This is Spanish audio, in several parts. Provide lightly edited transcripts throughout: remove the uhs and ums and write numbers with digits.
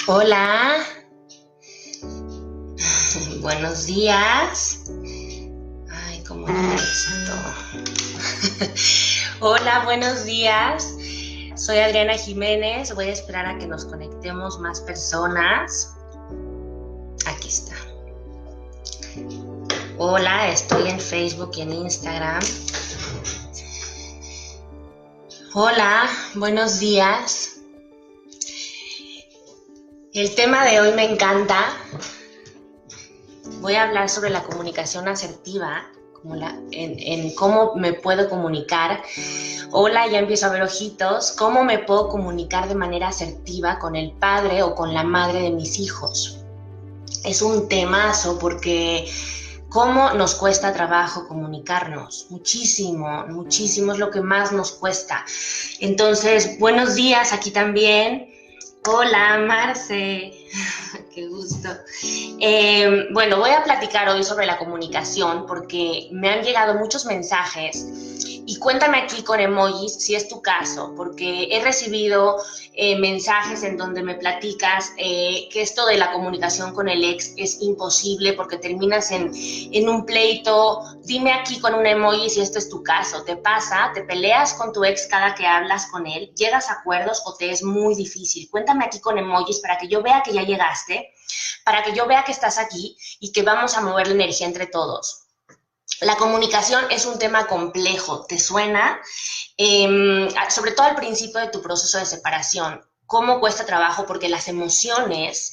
Hola, buenos días. Ay, ¿cómo era esto? Hola, buenos días. Soy Adriana Jiménez. Voy a esperar a que nos conectemos más personas. Aquí está. Hola, estoy en Facebook y en Instagram. Hola, buenos días. El tema de hoy me encanta. Voy a hablar sobre la comunicación asertiva, en cómo me puedo comunicar. Hola, ya empiezo a ver ojitos. ¿Cómo me puedo comunicar de manera asertiva con el padre o con la madre de mis hijos? Es un temazo porque cómo nos cuesta trabajo comunicarnos. Muchísimo, muchísimo es lo que más nos cuesta. Entonces, buenos días aquí también. Hola, Marce. Qué gusto. Bueno, voy a platicar hoy sobre la comunicación porque me han llegado muchos mensajes y cuéntame aquí con emojis si es tu caso, porque he recibido mensajes en donde me platicas que esto de la comunicación con el ex es imposible porque terminas en un pleito. Dime aquí con un emoji si esto es tu caso. ¿Te pasa? ¿Te peleas con tu ex cada que hablas con él? ¿Llegas a acuerdos o te es muy difícil? Cuéntame aquí con emojis para que yo vea que ya llegaste, para que yo vea que estás aquí y que vamos a mover la energía entre todos. La comunicación es un tema complejo, ¿te suena? Sobre todo al principio de tu proceso de separación. ¿Cómo cuesta trabajo? Porque las emociones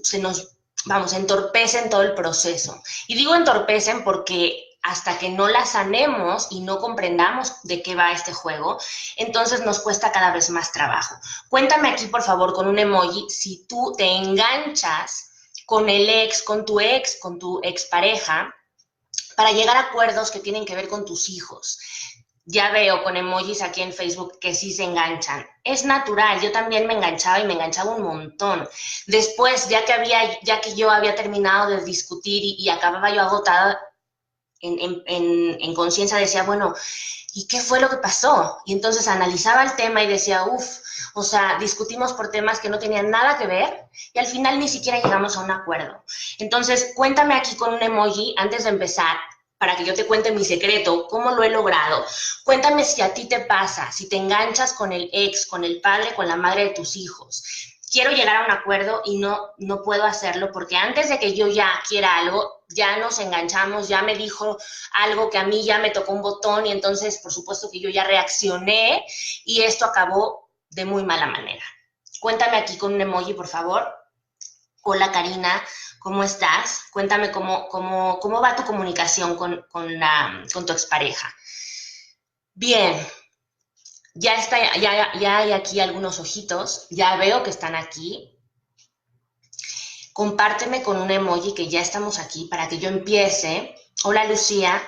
se nos, vamos, entorpecen todo el proceso. Y digo entorpecen porque hasta que no las sanemos y no comprendamos de qué va este juego, entonces nos cuesta cada vez más trabajo. Cuéntame aquí, por favor, con un emoji, si tú te enganchas con el ex, con tu expareja, para llegar a acuerdos que tienen que ver con tus hijos. Ya veo con emojis aquí en Facebook que sí se enganchan. Es natural, yo también me enganchaba y me enganchaba un montón. Después, ya que yo había terminado de discutir y acababa yo agotada, en conciencia decía, bueno, ¿y qué fue lo que pasó? Y entonces analizaba el tema y decía, uff, o sea, discutimos por temas que no tenían nada que ver y al final ni siquiera llegamos a un acuerdo. Entonces, cuéntame aquí con un emoji antes de empezar, para que yo te cuente mi secreto, cómo lo he logrado. Cuéntame si a ti te pasa, si te enganchas con el ex, con el padre, con la madre de tus hijos. Quiero llegar a un acuerdo y no puedo hacerlo porque antes de que yo ya quiera algo, ya nos enganchamos, ya me dijo algo que a mí ya me tocó un botón y entonces por supuesto que yo ya reaccioné y esto acabó de muy mala manera. Cuéntame aquí con un emoji, por favor. Hola Karina, ¿cómo estás? Cuéntame cómo va tu comunicación con tu expareja. Bien, ya hay aquí algunos ojitos, ya veo que están aquí. Compárteme con un emoji que ya estamos aquí para que yo empiece. Hola Lucía,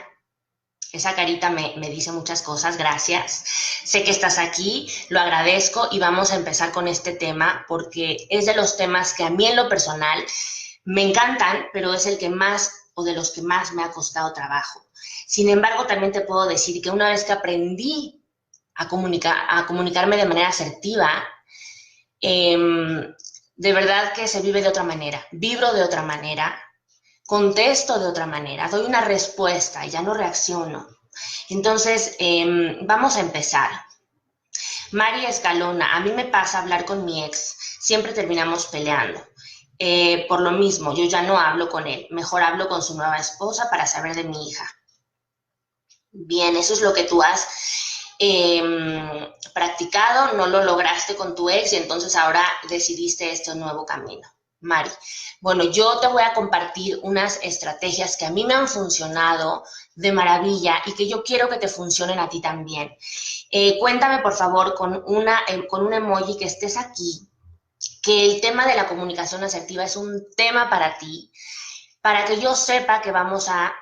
esa carita me dice muchas cosas, gracias. Sé que estás aquí, lo agradezco y vamos a empezar con este tema porque es de los temas que a mí en lo personal me encantan, pero es el que más o de los que más me ha costado trabajo. Sin embargo, también te puedo decir que una vez que aprendí a comunicarme de manera asertiva, de verdad que se vive de otra manera, vibro de otra manera, contesto de otra manera, doy una respuesta y ya no reacciono. Entonces, vamos a empezar. Mari Escalona, a mí me pasa hablar con mi ex, siempre terminamos peleando. Por lo mismo, yo ya no hablo con él, mejor hablo con su nueva esposa para saber de mi hija. Bien, eso es lo que tú has practicado, no lo lograste con tu ex y entonces ahora decidiste este nuevo camino. Mari, bueno, yo te voy a compartir unas estrategias que a mí me han funcionado de maravilla y que yo quiero que te funcionen a ti también. Cuéntame, por favor, con un emoji que estés aquí, que el tema de la comunicación asertiva es un tema para ti, para que yo sepa que vamos a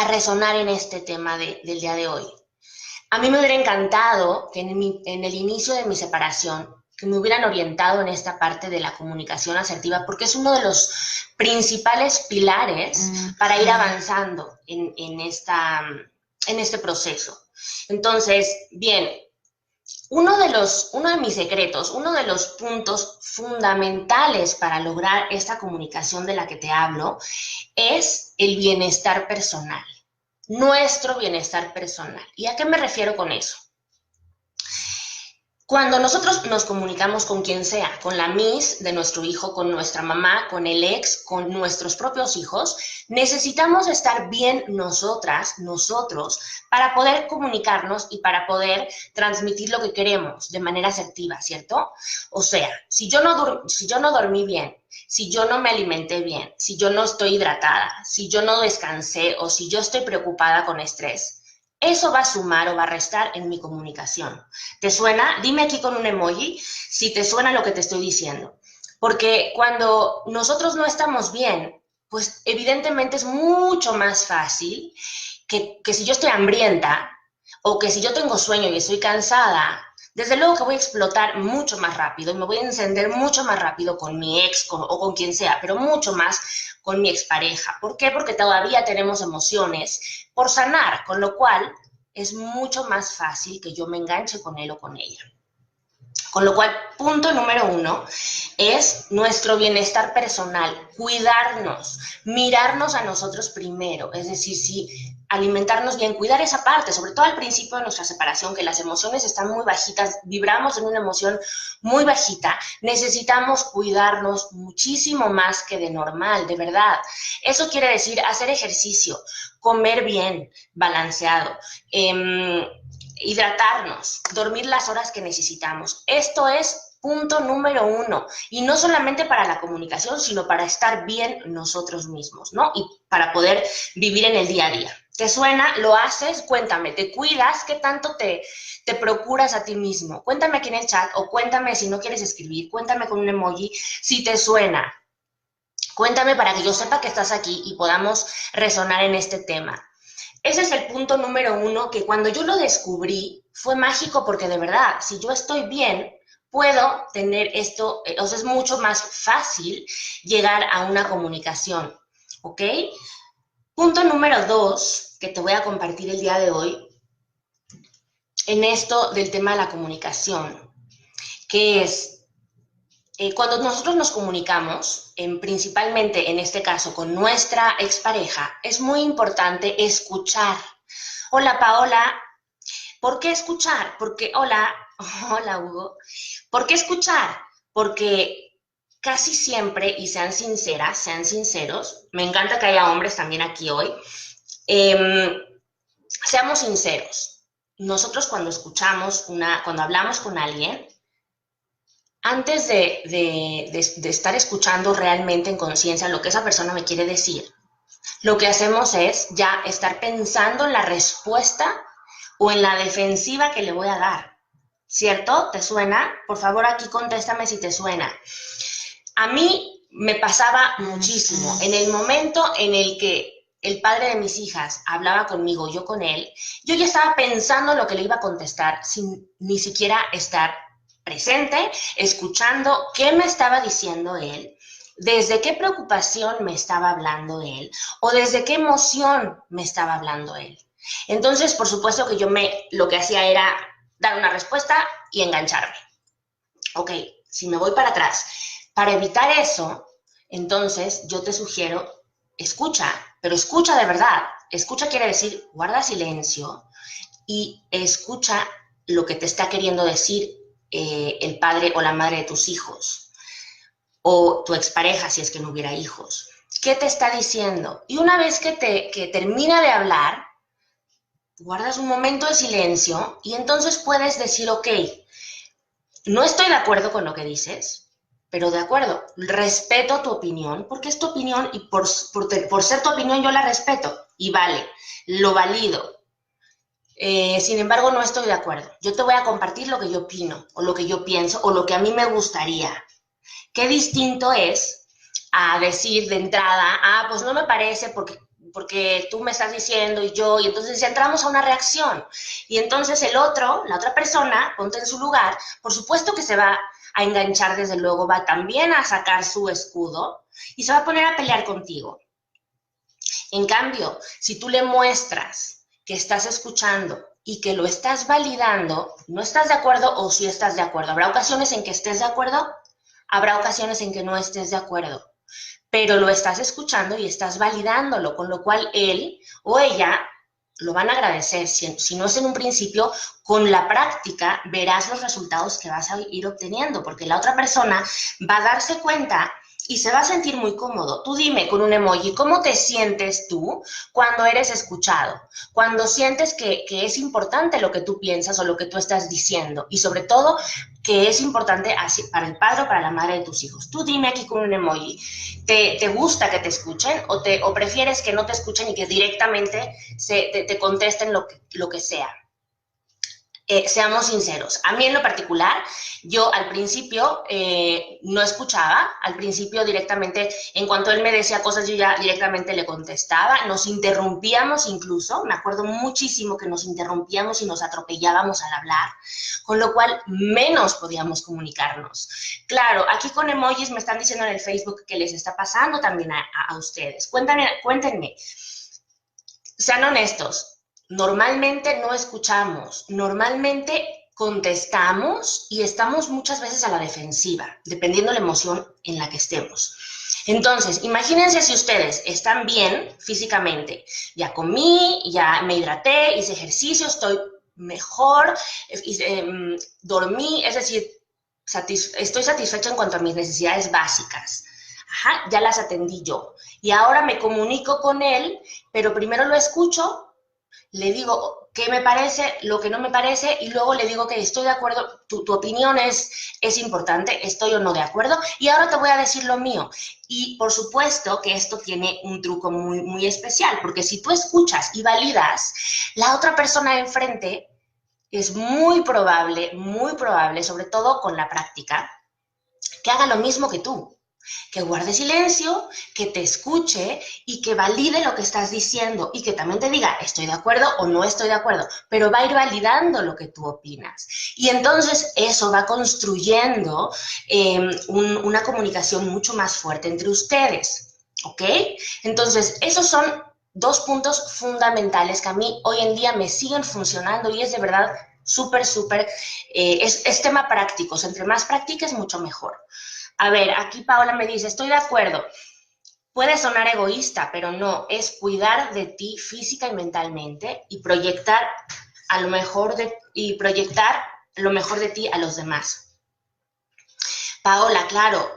resonar en este tema del día de hoy. A mí me hubiera encantado que en el inicio de mi separación, que me hubieran orientado en esta parte de la comunicación asertiva, porque es uno de los principales pilares para ir avanzando en este proceso. Entonces, bien, Uno de mis secretos, uno de los puntos fundamentales para lograr esta comunicación de la que te hablo es el bienestar personal, nuestro bienestar personal. ¿Y a qué me refiero con eso? Cuando nosotros nos comunicamos con quien sea, con la miss de nuestro hijo, con nuestra mamá, con el ex, con nuestros propios hijos, necesitamos estar bien nosotras, nosotros, para poder comunicarnos y para poder transmitir lo que queremos de manera asertiva, ¿cierto? O sea, si yo no dormí bien, si yo no me alimenté bien, si yo no estoy hidratada, si yo no descansé o si yo estoy preocupada con estrés, eso va a sumar o va a restar en mi comunicación. ¿Te suena? Dime aquí con un emoji si te suena lo que te estoy diciendo. Porque cuando nosotros no estamos bien, pues evidentemente es mucho más fácil que si yo estoy hambrienta o que si yo tengo sueño y estoy cansada, desde luego que voy a explotar mucho más rápido y me voy a encender mucho más rápido con mi ex o con quien sea, pero mucho más con mi expareja. ¿Por qué? Porque todavía tenemos emociones por sanar, con lo cual es mucho más fácil que yo me enganche con él o con ella. Con lo cual, punto número 1 es nuestro bienestar personal, cuidarnos, mirarnos a nosotros primero, es decir, si alimentarnos bien, cuidar esa parte, sobre todo al principio de nuestra separación, que las emociones están muy bajitas, vibramos en una emoción muy bajita, necesitamos cuidarnos muchísimo más que de normal, de verdad. Eso quiere decir hacer ejercicio, comer bien, balanceado, hidratarnos, dormir las horas que necesitamos. Esto es punto número 1. Y no solamente para la comunicación, sino para estar bien nosotros mismos, ¿no? Y para poder vivir en el día a día. ¿Te suena? ¿Lo haces? Cuéntame, ¿te cuidas? ¿Qué tanto te procuras a ti mismo? Cuéntame aquí en el chat o cuéntame si no quieres escribir, cuéntame con un emoji si te suena. Cuéntame para que yo sepa que estás aquí y podamos resonar en este tema. Ese es el punto número 1, que cuando yo lo descubrí fue mágico porque de verdad, si yo estoy bien, puedo tener esto, o sea, es mucho más fácil llegar a una comunicación, ¿ok? Punto número 2 que te voy a compartir el día de hoy en esto del tema de la comunicación, que es cuando nosotros nos comunicamos, principalmente en este caso con nuestra expareja, es muy importante escuchar. Hola Paola, ¿por qué escuchar? Porque, hola Hugo, ¿por qué escuchar? Porque casi siempre, y sean sinceras, sean sinceros, me encanta que haya hombres también aquí hoy, seamos sinceros. Nosotros cuando escuchamos, cuando hablamos con alguien, antes de estar escuchando realmente en conciencia lo que esa persona me quiere decir, lo que hacemos es ya estar pensando en la respuesta o en la defensiva que le voy a dar. ¿Cierto? ¿Te suena? Por favor, aquí contéstame si te suena. A mí me pasaba muchísimo. En el momento en el que el padre de mis hijas hablaba conmigo, yo con él, yo ya estaba pensando en lo que le iba a contestar sin ni siquiera estar presente, escuchando qué me estaba diciendo él, desde qué preocupación me estaba hablando él o desde qué emoción me estaba hablando él. Entonces, por supuesto que lo que hacía era dar una respuesta y engancharme. Ok, si me voy para atrás, para evitar eso, entonces yo te sugiero, escucha, pero escucha de verdad. Escucha quiere decir, guarda silencio y escucha lo que te está queriendo decir el padre o la madre de tus hijos, o tu expareja si es que no hubiera hijos. ¿Qué te está diciendo? Y una vez que termina de hablar, guardas un momento de silencio y entonces puedes decir, ok, no estoy de acuerdo con lo que dices, pero de acuerdo, respeto tu opinión, porque es tu opinión y por ser tu opinión yo la respeto y vale, lo valido. Sin embargo, no estoy de acuerdo. Yo te voy a compartir lo que yo opino, o lo que yo pienso, o lo que a mí me gustaría. Qué distinto es a decir de entrada, pues no me parece porque tú me estás diciendo y entonces ya entramos a una reacción. Y entonces el otro, la otra persona, ponte en su lugar, por supuesto que se va a enganchar, desde luego, va también a sacar su escudo y se va a poner a pelear contigo. En cambio, si tú le muestras que estás escuchando, y que lo estás validando, no estás de acuerdo o sí estás de acuerdo. Habrá ocasiones en que estés de acuerdo, habrá ocasiones en que no estés de acuerdo, pero lo estás escuchando y estás validándolo, con lo cual él o ella lo van a agradecer. Si no es en un principio, con la práctica verás los resultados que vas a ir obteniendo, porque la otra persona va a darse cuenta y se va a sentir muy cómodo. Tú dime con un emoji, ¿cómo te sientes tú cuando eres escuchado? Cuando sientes que es importante lo que tú piensas o lo que tú estás diciendo, y sobre todo que es importante así para el padre o para la madre de tus hijos. Tú dime aquí con un emoji, ¿te gusta que te escuchen o prefieres que no te escuchen y que directamente te contesten lo que sea? Seamos sinceros, a mí en lo particular, yo al principio no escuchaba, al principio directamente, en cuanto él me decía cosas, yo ya directamente le contestaba, nos interrumpíamos incluso, me acuerdo muchísimo que nos interrumpíamos y nos atropellábamos al hablar, con lo cual menos podíamos comunicarnos. Claro, aquí con emojis me están diciendo en el Facebook que les está pasando también a ustedes. Cuéntenme, sean honestos. Normalmente no escuchamos, normalmente contestamos y estamos muchas veces a la defensiva, dependiendo de la emoción en la que estemos. Entonces, imagínense si ustedes están bien físicamente, ya comí, ya me hidraté, hice ejercicio, estoy mejor, dormí, es decir, estoy satisfecha en cuanto a mis necesidades básicas. Ajá, ya las atendí yo. Y ahora me comunico con él, pero primero lo escucho, le digo qué me parece, lo que no me parece, y luego le digo que estoy de acuerdo, tu opinión es importante, estoy o no de acuerdo, y ahora te voy a decir lo mío. Y por supuesto que esto tiene un truco muy, muy especial, porque si tú escuchas y validas, la otra persona de enfrente es muy probable, sobre todo con la práctica, que haga lo mismo que tú, que guarde silencio, que te escuche y que valide lo que estás diciendo y que también te diga estoy de acuerdo o no estoy de acuerdo, pero va a ir validando lo que tú opinas. Y entonces eso va construyendo una comunicación mucho más fuerte entre ustedes, ¿ok? Entonces, esos son dos puntos fundamentales que a mí hoy en día me siguen funcionando y es de verdad súper, es tema práctico, o sea, entre más practiques, mucho mejor. A ver, aquí Paola me dice, estoy de acuerdo, puede sonar egoísta, pero no, es cuidar de ti física y mentalmente y proyectar lo mejor de ti a los demás. Paola, claro,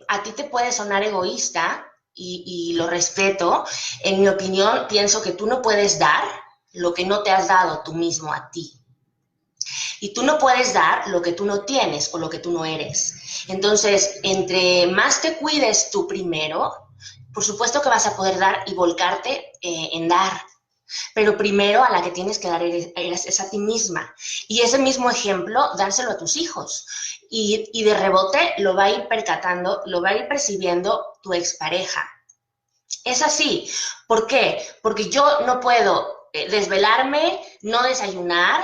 a ti te puede sonar egoísta y lo respeto. En mi opinión, pienso que tú no puedes dar lo que no te has dado tú mismo a ti. Y tú no puedes dar lo que tú no tienes o lo que tú no eres. Entonces, entre más te cuides tú primero, por supuesto que vas a poder dar y volcarte en dar. Pero primero a la que tienes que dar es a ti misma. Y ese mismo ejemplo, dárselo a tus hijos. Y de rebote lo va a ir percatando, lo va a ir percibiendo tu expareja. Es así. ¿Por qué? Porque yo no puedo desvelarme, no desayunar,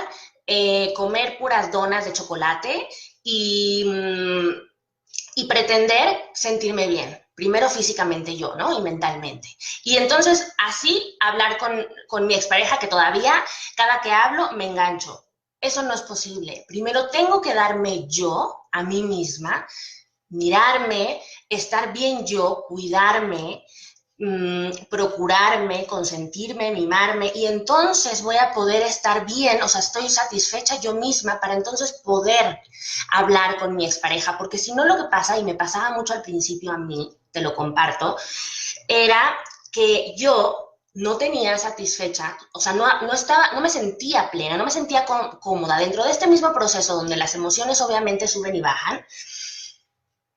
comer puras donas de chocolate y pretender sentirme bien. Primero físicamente yo, ¿no? Y mentalmente. Y entonces así hablar con mi expareja que todavía cada que hablo me engancho. Eso no es posible. Primero tengo que darme yo a mí misma, mirarme, estar bien yo, cuidarme, procurarme, consentirme, mimarme, y entonces voy a poder estar bien, o sea, estoy satisfecha yo misma para entonces poder hablar con mi expareja, porque si no lo que pasa, y me pasaba mucho al principio a mí, te lo comparto, era que yo no tenía satisfecha, o sea, no me sentía plena, no me sentía cómoda dentro de este mismo proceso donde las emociones obviamente suben y bajan.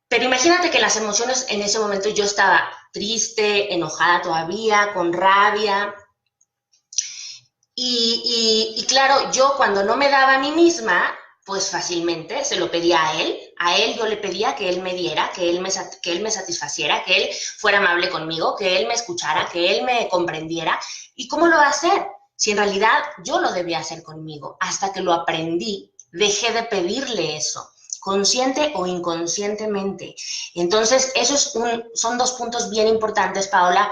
Pero imagínate que las emociones en ese momento yo estaba triste, enojada todavía, con rabia. Y claro, yo cuando no me daba a mí misma, pues fácilmente se lo pedía a él. A él yo le pedía que él me diera, que él me satisfaciera, que él fuera amable conmigo, que él me escuchara, que él me comprendiera. ¿Y cómo lo va a hacer? Si en realidad yo lo debía hacer conmigo. Hasta que lo aprendí, dejé de pedirle eso, consciente o inconscientemente. Entonces, esos son dos puntos bien importantes, Paola,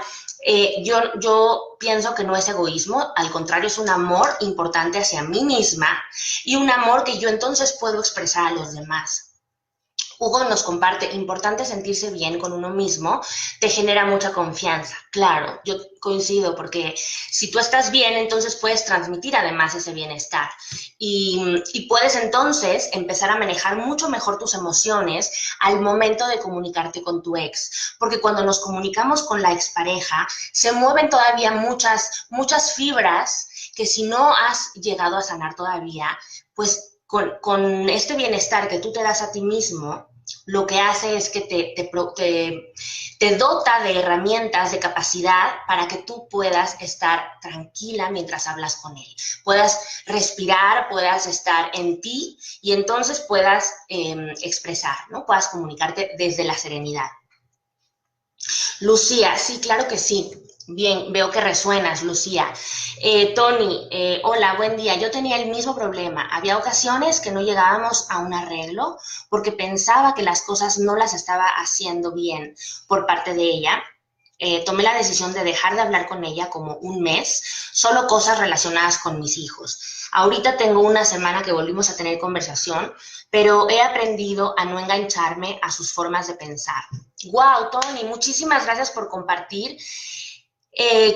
Yo pienso que no es egoísmo, al contrario, es un amor importante hacia mí misma y un amor que yo entonces puedo expresar a los demás. Hugo nos comparte, importante sentirse bien con uno mismo, te genera mucha confianza. Claro, yo coincido, porque si tú estás bien, entonces puedes transmitir además ese bienestar. Y puedes entonces empezar a manejar mucho mejor tus emociones al momento de comunicarte con tu ex. Porque cuando nos comunicamos con la expareja, se mueven todavía muchas fibras que si no has llegado a sanar todavía, pues con este bienestar que tú te das a ti mismo, lo que hace es que te dota de herramientas, de capacidad para que tú puedas estar tranquila mientras hablas con él. Puedas respirar, puedas estar en ti y entonces puedas expresar, ¿no? Puedas comunicarte desde la serenidad. Lucía, sí, claro que sí. Bien, veo que resuenas, Lucía. Tony, hola, buen día. Yo tenía el mismo problema. Había ocasiones que no llegábamos a un arreglo porque pensaba que las cosas no las estaba haciendo bien por parte de ella. Tomé la decisión de dejar de hablar con ella como un mes, solo cosas relacionadas con mis hijos. Ahorita tengo una semana que volvimos a tener conversación, pero he aprendido a no engancharme a sus formas de pensar. Wow, Tony, muchísimas gracias por compartir.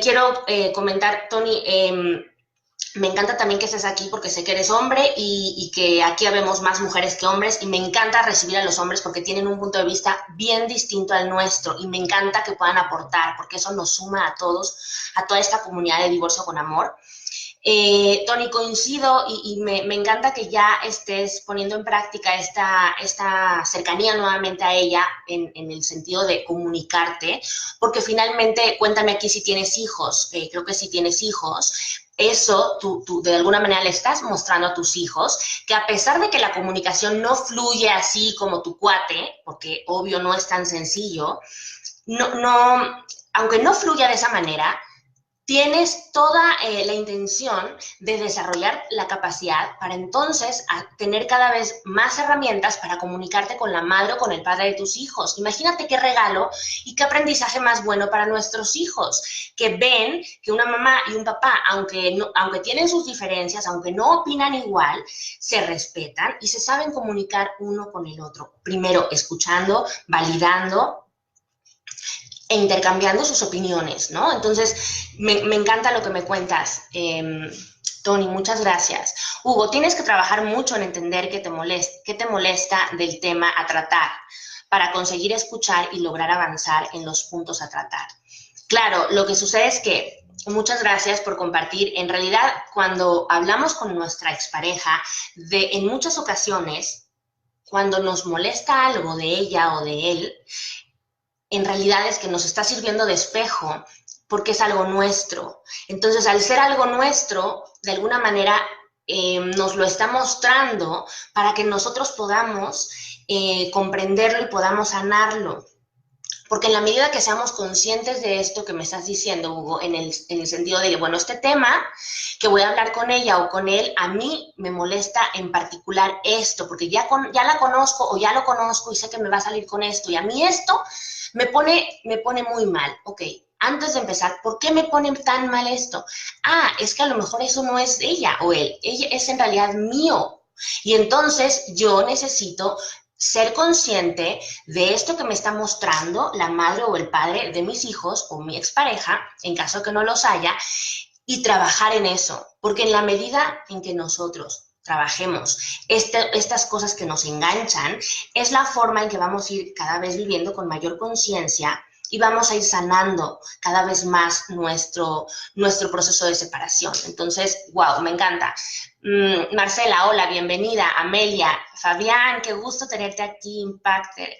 Quiero comentar, Tony, me encanta también que estés aquí porque sé que eres hombre y que aquí habemos más mujeres que hombres y me encanta recibir a los hombres porque tienen un punto de vista bien distinto al nuestro y me encanta que puedan aportar porque eso nos suma a todos, a toda esta comunidad de Divorcio con Amor. Tony, coincido y me encanta que ya estés poniendo en práctica esta cercanía nuevamente a ella en el sentido de comunicarte, porque finalmente, cuéntame aquí si tienes hijos, creo que si tienes hijos, eso tú de alguna manera le estás mostrando a tus hijos que a pesar de que la comunicación no fluye así como tu cuate, porque obvio no es tan sencillo, aunque no fluya de esa manera, tienes toda la intención de desarrollar la capacidad para entonces tener cada vez más herramientas para comunicarte con la madre o con el padre de tus hijos. Imagínate qué regalo y qué aprendizaje más bueno para nuestros hijos, que ven que una mamá y un papá, aunque tienen sus diferencias, aunque no opinan igual, se respetan y se saben comunicar uno con el otro. Primero, escuchando, validando e intercambiando sus opiniones, ¿no? Entonces, me encanta lo que me cuentas. Tony, muchas gracias. Hugo, tienes que trabajar mucho en entender qué te molesta del tema a tratar para conseguir escuchar y lograr avanzar en los puntos a tratar. Claro, lo que sucede es que, muchas gracias por compartir, en realidad cuando hablamos con nuestra expareja, en muchas ocasiones, cuando nos molesta algo de ella o de él, en realidad es que nos está sirviendo de espejo porque es algo nuestro. Entonces, al ser algo nuestro, de alguna manera nos lo está mostrando para que nosotros podamos comprenderlo y podamos sanarlo. Porque en la medida que seamos conscientes de esto que me estás diciendo, Hugo, en el sentido de, bueno, este tema que voy a hablar con ella o con él, a mí me molesta en particular esto, porque ya la conozco o ya lo conozco y sé que me va a salir con esto, y a mí esto me pone muy mal. Ok, antes de empezar, ¿por qué me pone tan mal esto? Ah, es que a lo mejor eso no es ella o él, ella es en realidad mío. Y entonces yo necesito ser consciente de esto que me está mostrando la madre o el padre de mis hijos o mi expareja, en caso que no los haya, y trabajar en eso, porque en la medida en que nosotros trabajemos estas cosas que nos enganchan, es la forma en que vamos a ir cada vez viviendo con mayor conciencia y vamos a ir sanando cada vez más nuestro proceso de separación. Entonces, wow, me encanta. Marcela, hola, bienvenida. Amelia, Fabián, qué gusto tenerte aquí, Impacter.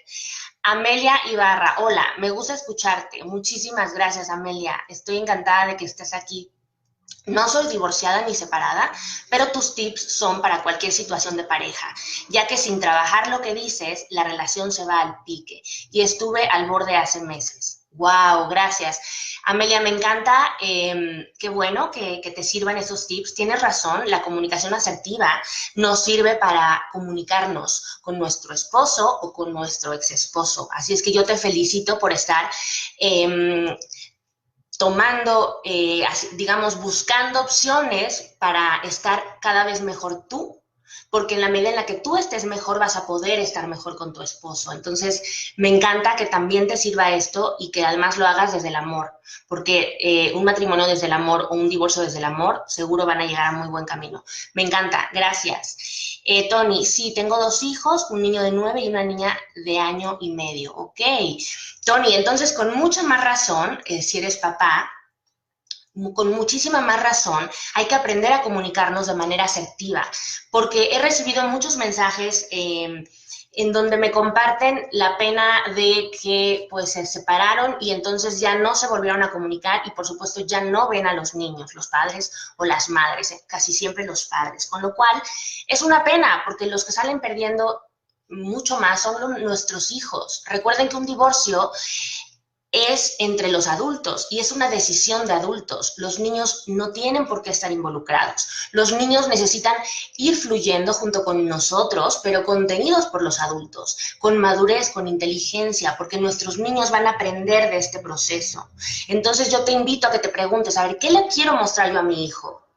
Amelia Ibarra, hola, me gusta escucharte. Muchísimas gracias, Amelia. Estoy encantada de que estés aquí. No soy divorciada ni separada, pero tus tips son para cualquier situación de pareja, ya que sin trabajar lo que dices, la relación se va al pique. Y estuve al borde hace meses. ¡Wow! Gracias. Amelia, me encanta. Qué bueno que te sirvan esos tips. Tienes razón, la comunicación asertiva nos sirve para comunicarnos con nuestro esposo o con nuestro ex esposo. Así es que yo te felicito por estar tomando, digamos, buscando opciones para estar cada vez mejor tú, porque en la medida en la que tú estés mejor vas a poder estar mejor con tu esposo. Entonces, me encanta que también te sirva esto y que además lo hagas desde el amor, porque un matrimonio desde el amor o un divorcio desde el amor seguro van a llegar a muy buen camino. Me encanta, gracias. Tony, sí, tengo 2 hijos, un niño de 9 y una niña de 1 año y medio. Ok. Tony, entonces con mucha más razón, si eres papá, con muchísima más razón, hay que aprender a comunicarnos de manera asertiva, porque he recibido muchos mensajes en donde me comparten la pena de que pues se separaron y entonces ya no se volvieron a comunicar y por supuesto ya no ven a los niños, los padres o las madres, casi siempre los padres, con lo cual es una pena porque los que salen perdiendo mucho más son nuestros hijos. Recuerden que un divorcio es entre los adultos y es una decisión de adultos. Los niños no tienen por qué estar involucrados. Los niños necesitan ir fluyendo junto con nosotros, pero contenidos por los adultos, con madurez, con inteligencia, porque nuestros niños van a aprender de este proceso. Entonces yo te invito a que te preguntes, a ver, ¿qué le quiero mostrar yo a mi hijo?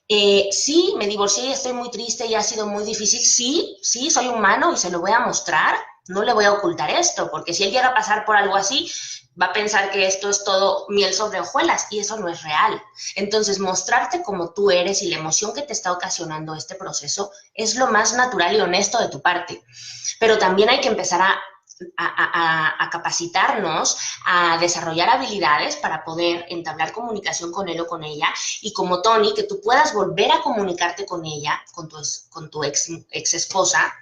Sí, me divorcié y estoy muy triste y ha sido muy difícil. Sí, soy humano y se lo voy a mostrar. No le voy a ocultar esto, porque si él llega a pasar por algo así, va a pensar que esto es todo miel sobre hojuelas y eso no es real. Entonces, mostrarte como tú eres y la emoción que te está ocasionando este proceso es lo más natural y honesto de tu parte. Pero también hay que empezar a capacitarnos, a desarrollar habilidades para poder entablar comunicación con él o con ella y como Tony, que tú puedas volver a comunicarte con ella, con tu ex esposa.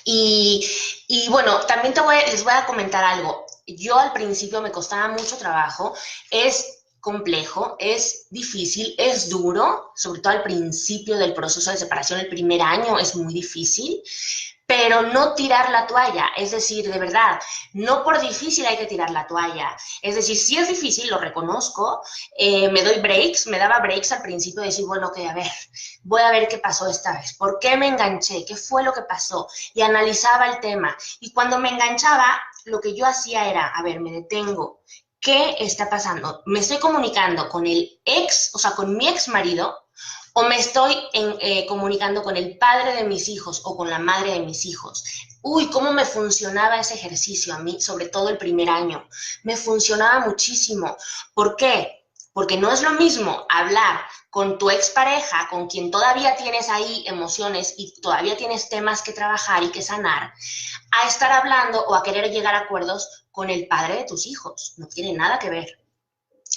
Y bueno, también les voy a comentar algo. Yo al principio me costaba mucho trabajo, es complejo, es difícil, es duro, sobre todo al principio del proceso de separación, el primer año es muy difícil, pero no tirar la toalla, es decir, de verdad, no por difícil hay que tirar la toalla, es decir, si es difícil, lo reconozco, me doy breaks, me daba breaks al principio de decir, bueno, ok, a ver, voy a ver qué pasó esta vez, por qué me enganché, qué fue lo que pasó, y analizaba el tema, y cuando me enganchaba, lo que yo hacía era, a ver, me detengo, ¿qué está pasando? ¿Me estoy comunicando con el ex, o sea, con mi ex marido, o me estoy comunicando con el padre de mis hijos o con la madre de mis hijos? Uy, cómo me funcionaba ese ejercicio a mí, sobre todo el primer año. Me funcionaba muchísimo. ¿Por qué? Porque no es lo mismo hablar con tu expareja, con quien todavía tienes ahí emociones y todavía tienes temas que trabajar y que sanar, a estar hablando o a querer llegar a acuerdos con el padre de tus hijos. No tiene nada que ver.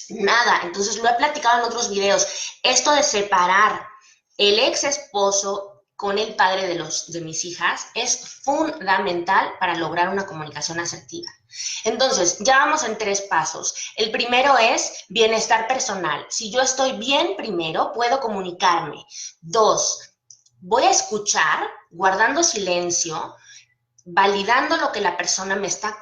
Nada, entonces lo he platicado en otros videos. Esto de separar el ex esposo con el padre de mis hijas es fundamental para lograr una comunicación asertiva. Entonces, ya vamos en 3 pasos. El primero es bienestar personal. Si yo estoy bien primero, puedo comunicarme. 2, voy a escuchar, guardando silencio, validando lo que la persona me está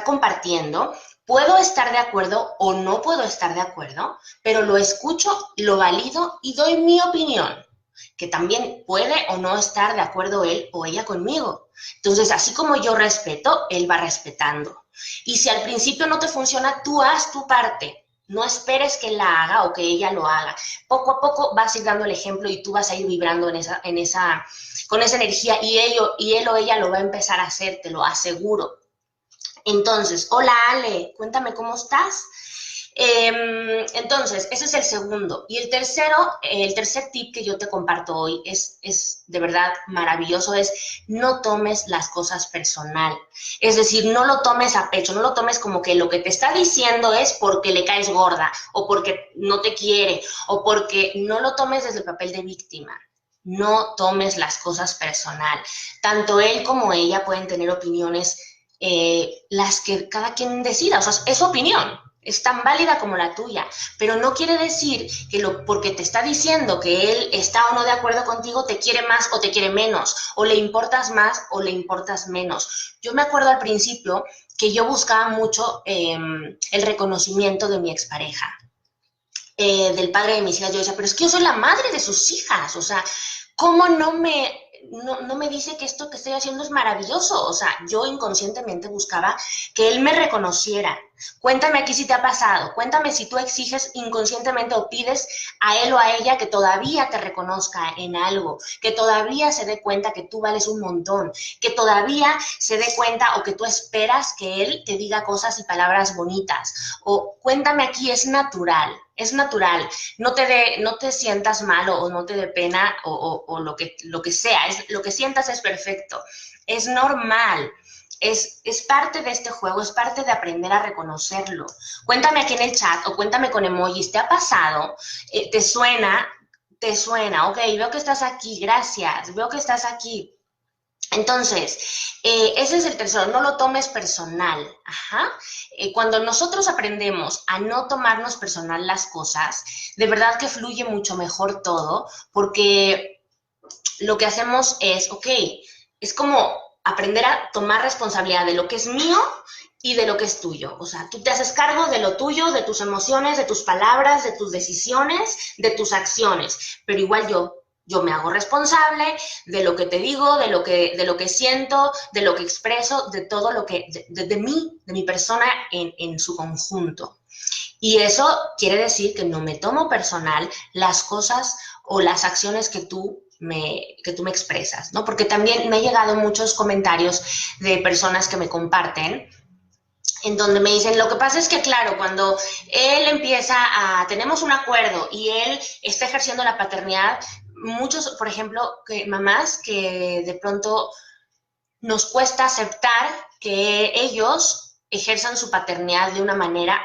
compartiendo. Puedo estar de acuerdo o no puedo estar de acuerdo, pero lo escucho, lo valido y doy mi opinión, que también puede o no estar de acuerdo él o ella conmigo. Entonces, así como yo respeto, él va respetando. Y si al principio no te funciona, tú haz tu parte. No esperes que él la haga o que ella lo haga. Poco a poco vas a ir dando el ejemplo y tú vas a ir vibrando con esa energía y él o ella lo va a empezar a hacer, te lo aseguro. Entonces, hola Ale, cuéntame cómo estás. Entonces, ese es el segundo. Y el tercer tip que yo te comparto hoy es de verdad maravilloso, es no tomes las cosas personal. Es decir, no lo tomes a pecho, no lo tomes como que lo que te está diciendo es porque le caes gorda, o porque no te quiere, o porque no lo tomes desde el papel de víctima. No tomes las cosas personal. Tanto él como ella pueden tener opiniones las que cada quien decida, o sea, es su opinión, es tan válida como la tuya, pero no quiere decir que porque te está diciendo que él está o no de acuerdo contigo, te quiere más o te quiere menos, o le importas más o le importas menos. Yo me acuerdo al principio que yo buscaba mucho el reconocimiento de mi expareja, del padre de mis hijas. Yo decía, pero es que yo soy la madre de sus hijas, o sea, ¿cómo no me dice que esto que estoy haciendo es maravilloso? O sea, yo inconscientemente buscaba que él me reconociera, Cuéntame aquí si te ha pasado. Cuéntame si tú exiges inconscientemente o pides a él o a ella que todavía te reconozca en algo, que todavía se dé cuenta que tú vales un montón, que todavía se dé cuenta o que tú esperas que él te diga cosas y palabras bonitas. O cuéntame aquí, es natural. Es natural, no te sientas mal o no te dé pena o lo que sea, lo que sientas es perfecto, es normal. Es parte de este juego, es parte de aprender a reconocerlo. Cuéntame aquí en el chat o cuéntame con emojis, ¿te ha pasado? ¿Te suena? ¿Te suena? Ok, veo que estás aquí, gracias, veo que estás aquí. Entonces, ese es el tercero, no lo tomes personal. Ajá. Cuando nosotros aprendemos a no tomarnos personal las cosas, de verdad que fluye mucho mejor todo, porque lo que hacemos es, ok, es como aprender a tomar responsabilidad de lo que es mío y de lo que es tuyo. O sea, tú te haces cargo de lo tuyo, de tus emociones, de tus palabras, de tus decisiones, de tus acciones, pero igual yo me hago responsable de lo que te digo, de lo que siento, de lo que expreso, de todo lo que, de mí, de mi persona en su conjunto. Y eso quiere decir que no me tomo personal las cosas o las acciones que tú me expresas, ¿no? Porque también me han llegado muchos comentarios de personas que me comparten en donde me dicen, lo que pasa es que, claro, cuando él empieza tenemos un acuerdo y él está ejerciendo la paternidad, muchos, por ejemplo, mamás que de pronto nos cuesta aceptar que ellos ejerzan su paternidad de una manera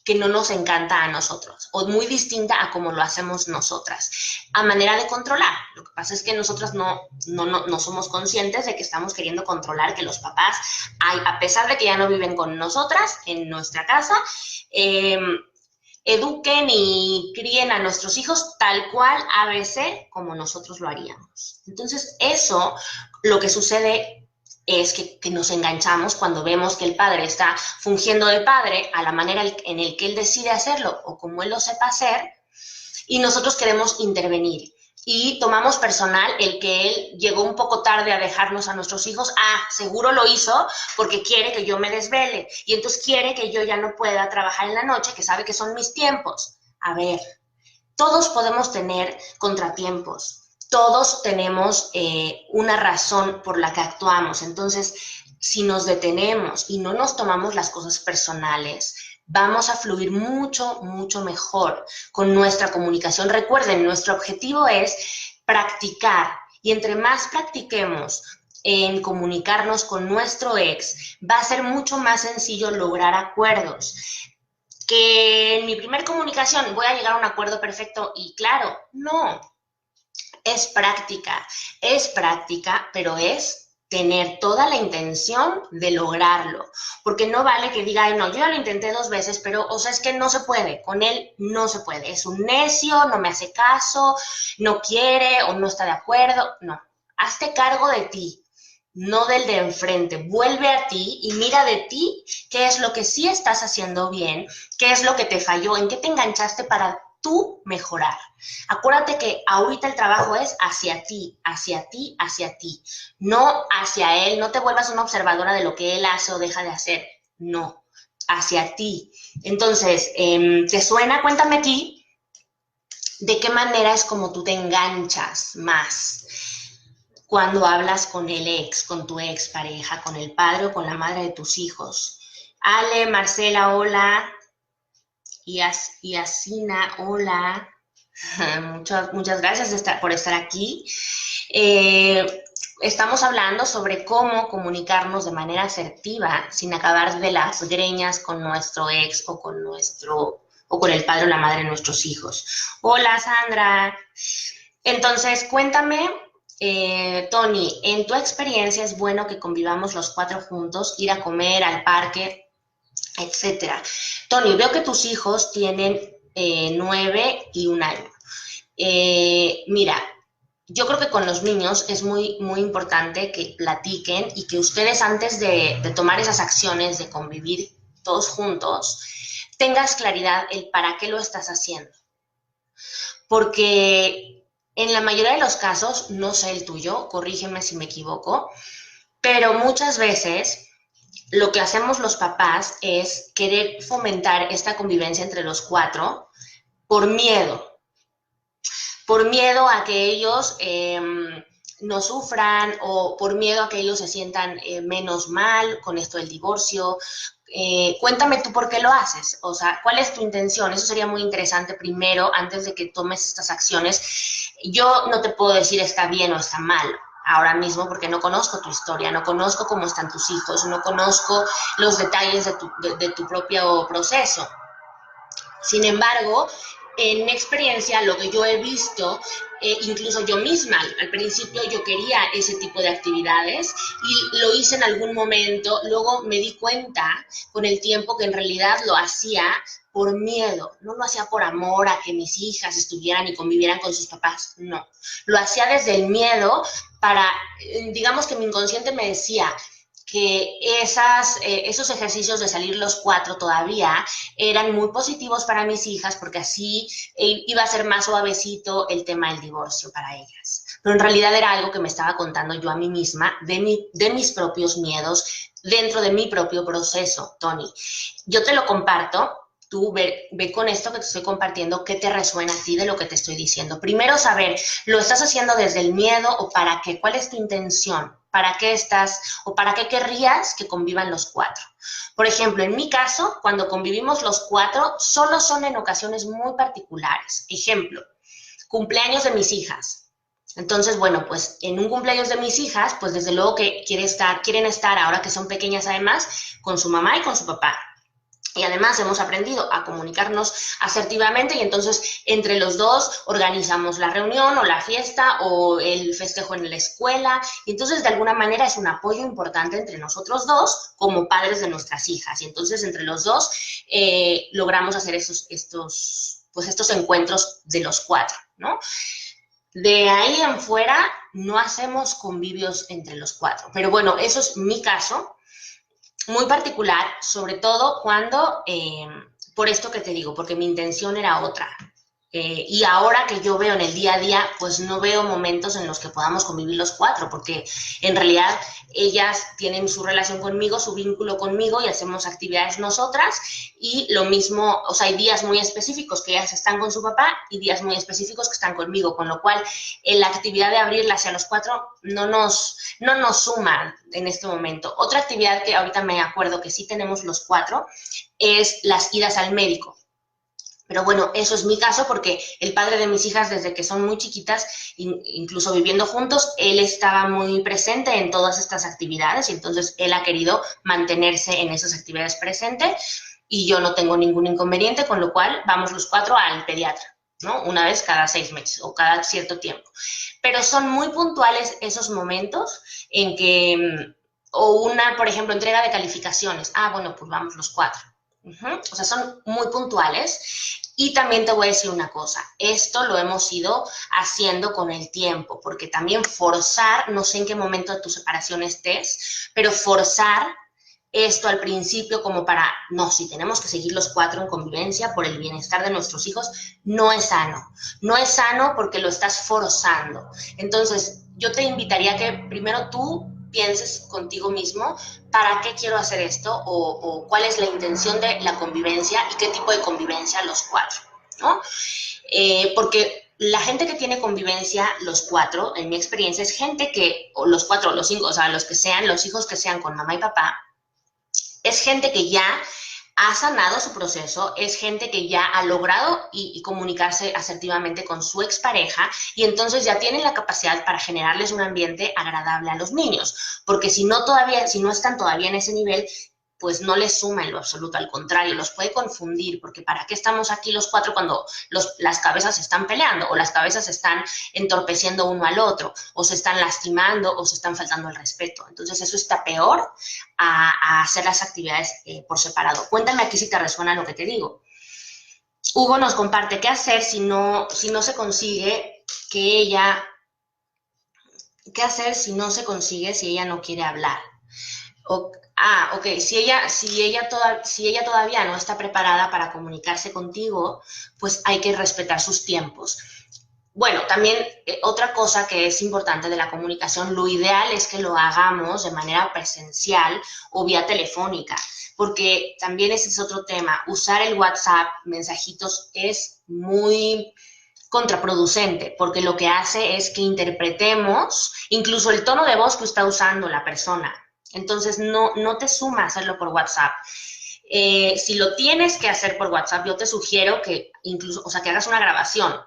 que no nos encanta a nosotros o muy distinta a como lo hacemos nosotras, a manera de controlar. Lo que pasa es que nosotras no somos conscientes de que estamos queriendo controlar que los papás, a pesar de que ya no viven con nosotras en nuestra casa, eduquen y críen a nuestros hijos tal cual ABC como nosotros lo haríamos. Entonces, eso, lo que sucede es que nos enganchamos cuando vemos que el padre está fungiendo de padre a la manera en el que él decide hacerlo o como él lo sepa hacer, y nosotros queremos intervenir. Y tomamos personal el que él llegó un poco tarde a dejarnos a nuestros hijos. Seguro lo hizo porque quiere que yo me desvele y entonces quiere que yo ya no pueda trabajar en la noche, que sabe que son mis tiempos. A ver, todos podemos tener contratiempos, todos tenemos una razón por la que actuamos. Entonces, si nos detenemos y no nos tomamos las cosas personales, vamos a fluir mucho, mucho mejor con nuestra comunicación. Recuerden, nuestro objetivo es practicar y entre más practiquemos en comunicarnos con nuestro ex, va a ser mucho más sencillo lograr acuerdos. Que en mi primer comunicación voy a llegar a un acuerdo perfecto y claro, no, es práctica, pero es tener toda la intención de lograrlo, porque no vale que diga, ay, no, yo ya lo intenté 2 veces, pero, o sea, es que no se puede, con él no se puede, es un necio, no me hace caso, no quiere o no está de acuerdo, no, hazte cargo de ti, no del de enfrente, vuelve a ti y mira de ti qué es lo que sí estás haciendo bien, qué es lo que te falló, en qué te enganchaste para tú mejorar. Acuérdate que ahorita el trabajo es hacia ti, hacia ti, hacia ti, no hacia él. No te vuelvas una observadora de lo que él hace o deja de hacer, no, hacia ti. Entonces, ¿te suena? Cuéntame aquí de qué manera es como tú te enganchas más cuando hablas con el ex, con tu ex pareja, con el padre o con la madre de tus hijos. Ale, Marcela, hola. Y Asina, hola. Muchas gracias por estar aquí. Estamos hablando sobre cómo comunicarnos de manera asertiva sin acabar de las greñas con nuestro ex o con el padre o la madre de nuestros hijos. Hola, Sandra. Entonces, cuéntame, Tony, en tu experiencia es bueno que convivamos los 4 juntos, ir a comer al parque, etcétera. Tony, veo que tus hijos tienen 9 y 1 año. Mira, yo creo que con los niños es muy, muy importante que platiquen y que ustedes antes de tomar esas acciones de convivir todos juntos, tengas claridad el para qué lo estás haciendo. Porque en la mayoría de los casos, no sé el tuyo, corrígeme si me equivoco, pero muchas veces lo que hacemos los papás es querer fomentar esta convivencia entre los cuatro por miedo a que ellos no sufran o por miedo a que ellos se sientan menos mal con esto del divorcio. Cuéntame tú por qué lo haces, o sea, ¿cuál es tu intención? Eso sería muy interesante primero, antes de que tomes estas acciones. Yo no te puedo decir está bien o está mal ahora mismo porque no conozco tu historia, no conozco cómo están tus hijos, no conozco los detalles de tu propio proceso. Sin embargo, en mi experiencia, lo que yo he visto, incluso yo misma, al principio yo quería ese tipo de actividades y lo hice en algún momento, luego me di cuenta con el tiempo que en realidad lo hacía por miedo, no lo hacía por amor a que mis hijas estuvieran y convivieran con sus papás, no, lo hacía desde el miedo para, digamos que mi inconsciente me decía, que esos ejercicios de salir los cuatro todavía eran muy positivos para mis hijas porque así iba a ser más suavecito el tema del divorcio para ellas. Pero en realidad era algo que me estaba contando yo a mí misma de mis propios miedos dentro de mi propio proceso, Tony. Yo te lo comparto. Tú ve con esto que te estoy compartiendo, qué te resuena a ti de lo que te estoy diciendo. Primero saber, ¿lo estás haciendo desde el miedo o para qué? ¿Cuál es tu intención? ¿Para qué estás o para qué querrías que convivan los cuatro? Por ejemplo, en mi caso, cuando convivimos los cuatro, solo son en ocasiones muy particulares. Ejemplo, cumpleaños de mis hijas. Entonces, bueno, pues en un cumpleaños de mis hijas, pues desde luego que quieren estar, ahora que son pequeñas además, con su mamá y con su papá. Y además hemos aprendido a comunicarnos asertivamente y entonces entre los dos organizamos la reunión o la fiesta o el festejo en la escuela. Y entonces de alguna manera es un apoyo importante entre nosotros dos como padres de nuestras hijas. Y entonces entre los dos logramos hacer estos encuentros de los cuatro, ¿no? De ahí en fuera no hacemos convivios entre los cuatro. Pero bueno, eso es mi caso. Muy particular, sobre todo cuando, por esto que te digo, porque mi intención era otra. Y ahora que yo veo en el día a día, pues no veo momentos en los que podamos convivir los cuatro, porque en realidad ellas tienen su relación conmigo, su vínculo conmigo y hacemos actividades nosotras y lo mismo, o sea, hay días muy específicos que ellas están con su papá y días muy específicos que están conmigo, con lo cual la actividad de abrirla hacia los cuatro no nos suma en este momento. Otra actividad que ahorita me acuerdo que sí tenemos los cuatro es las idas al médico. Pero bueno, eso es mi caso porque el padre de mis hijas, desde que son muy chiquitas, incluso viviendo juntos, él estaba muy presente en todas estas actividades y entonces él ha querido mantenerse en esas actividades presentes y yo no tengo ningún inconveniente, con lo cual vamos los cuatro al pediatra, ¿no? Una vez cada 6 meses o cada cierto tiempo. Pero son muy puntuales esos momentos en que, o una, por ejemplo, entrega de calificaciones. Ah, bueno, pues vamos los cuatro. O sea, son muy puntuales. Y también te voy a decir una cosa, esto lo hemos ido haciendo con el tiempo, porque también forzar, no sé en qué momento de tu separación estés, pero forzar esto al principio como para, no, si tenemos que seguir los cuatro en convivencia por el bienestar de nuestros hijos, no es sano. No es sano porque lo estás forzando. Entonces, yo te invitaría a que primero tú pienses contigo mismo para qué quiero hacer esto o cuál es la intención de la convivencia y qué tipo de convivencia los cuatro, ¿no? Porque la gente que tiene convivencia, los cuatro, en mi experiencia, es gente que, o los cuatro, los cinco, o sea, los que sean, los hijos que sean con mamá y papá, es gente que ya ha sanado su proceso, es gente que ya ha logrado y comunicarse asertivamente con su expareja y entonces ya tienen la capacidad para generarles un ambiente agradable a los niños, porque si no están todavía en ese nivel, pues no les suma en lo absoluto, al contrario, los puede confundir, porque ¿para qué estamos aquí los cuatro cuando las cabezas se están peleando o las cabezas se están entorpeciendo uno al otro o se están lastimando o se están faltando el respeto? Entonces eso está peor a hacer las actividades por separado. Cuéntame aquí si te resuena lo que te digo. Hugo nos comparte qué hacer si no se consigue que ella, qué hacer si no se consigue si ella no quiere hablar. Ok, si ella todavía no está preparada para comunicarse contigo, pues hay que respetar sus tiempos. bueno, también otra cosa que es importante de la comunicación, lo ideal es que lo hagamos de manera presencial o vía telefónica, porque también ese es otro tema. Usar el WhatsApp, mensajitos, es muy contraproducente, porque lo que hace es que interpretemos incluso el tono de voz que está usando la persona. Entonces, no te suma hacerlo por WhatsApp. Si lo tienes que hacer por WhatsApp, yo te sugiero que incluso, o sea, que hagas una grabación,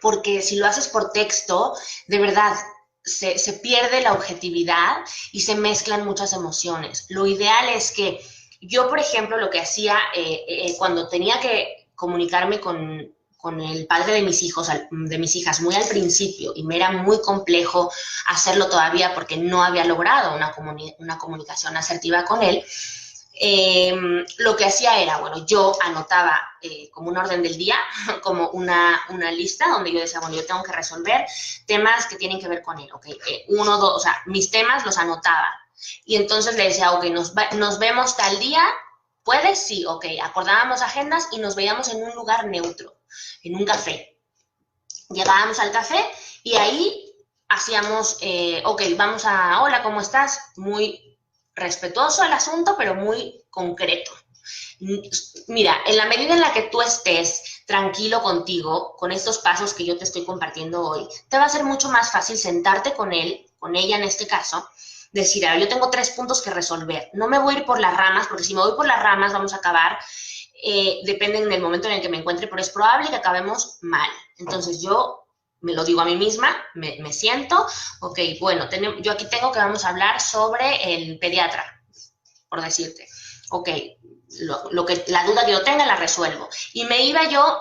porque si lo haces por texto, de verdad, se pierde la objetividad y se mezclan muchas emociones. Lo ideal es que yo, por ejemplo, lo que hacía cuando tenía que comunicarme con el padre de mis hijos, de mis hijas, muy al principio, y me era muy complejo hacerlo todavía porque no había logrado una comunicación asertiva con él. Lo que hacía era, bueno, yo anotaba como un orden del día, como una lista donde yo decía, bueno, yo tengo que resolver temas que tienen que ver con él, ¿ok? Uno, dos, o sea, mis temas los anotaba. Y entonces le decía, ok, nos vemos tal día, ¿puedes? Sí, ok. Acordábamos agendas y nos veíamos en un lugar neutro, en un café. Llegábamos al café y ahí hacíamos, ok, vamos a, hola, ¿cómo estás? Muy respetuoso el asunto, pero muy concreto. Mira, en la medida en la que tú estés tranquilo contigo, con estos pasos que yo te estoy compartiendo hoy, te va a ser mucho más fácil sentarte con él, con ella en este caso, decir, a ver, yo tengo 3 puntos que resolver. No me voy a ir por las ramas, porque si me voy por las ramas vamos a acabar, depende del momento en el que me encuentre, pero es probable que acabemos mal. Entonces yo me lo digo a mí misma, me siento, ok, bueno, yo aquí tengo que vamos a hablar sobre el pediatra, por decirte. Ok, la duda que yo tenga la resuelvo. Y me iba yo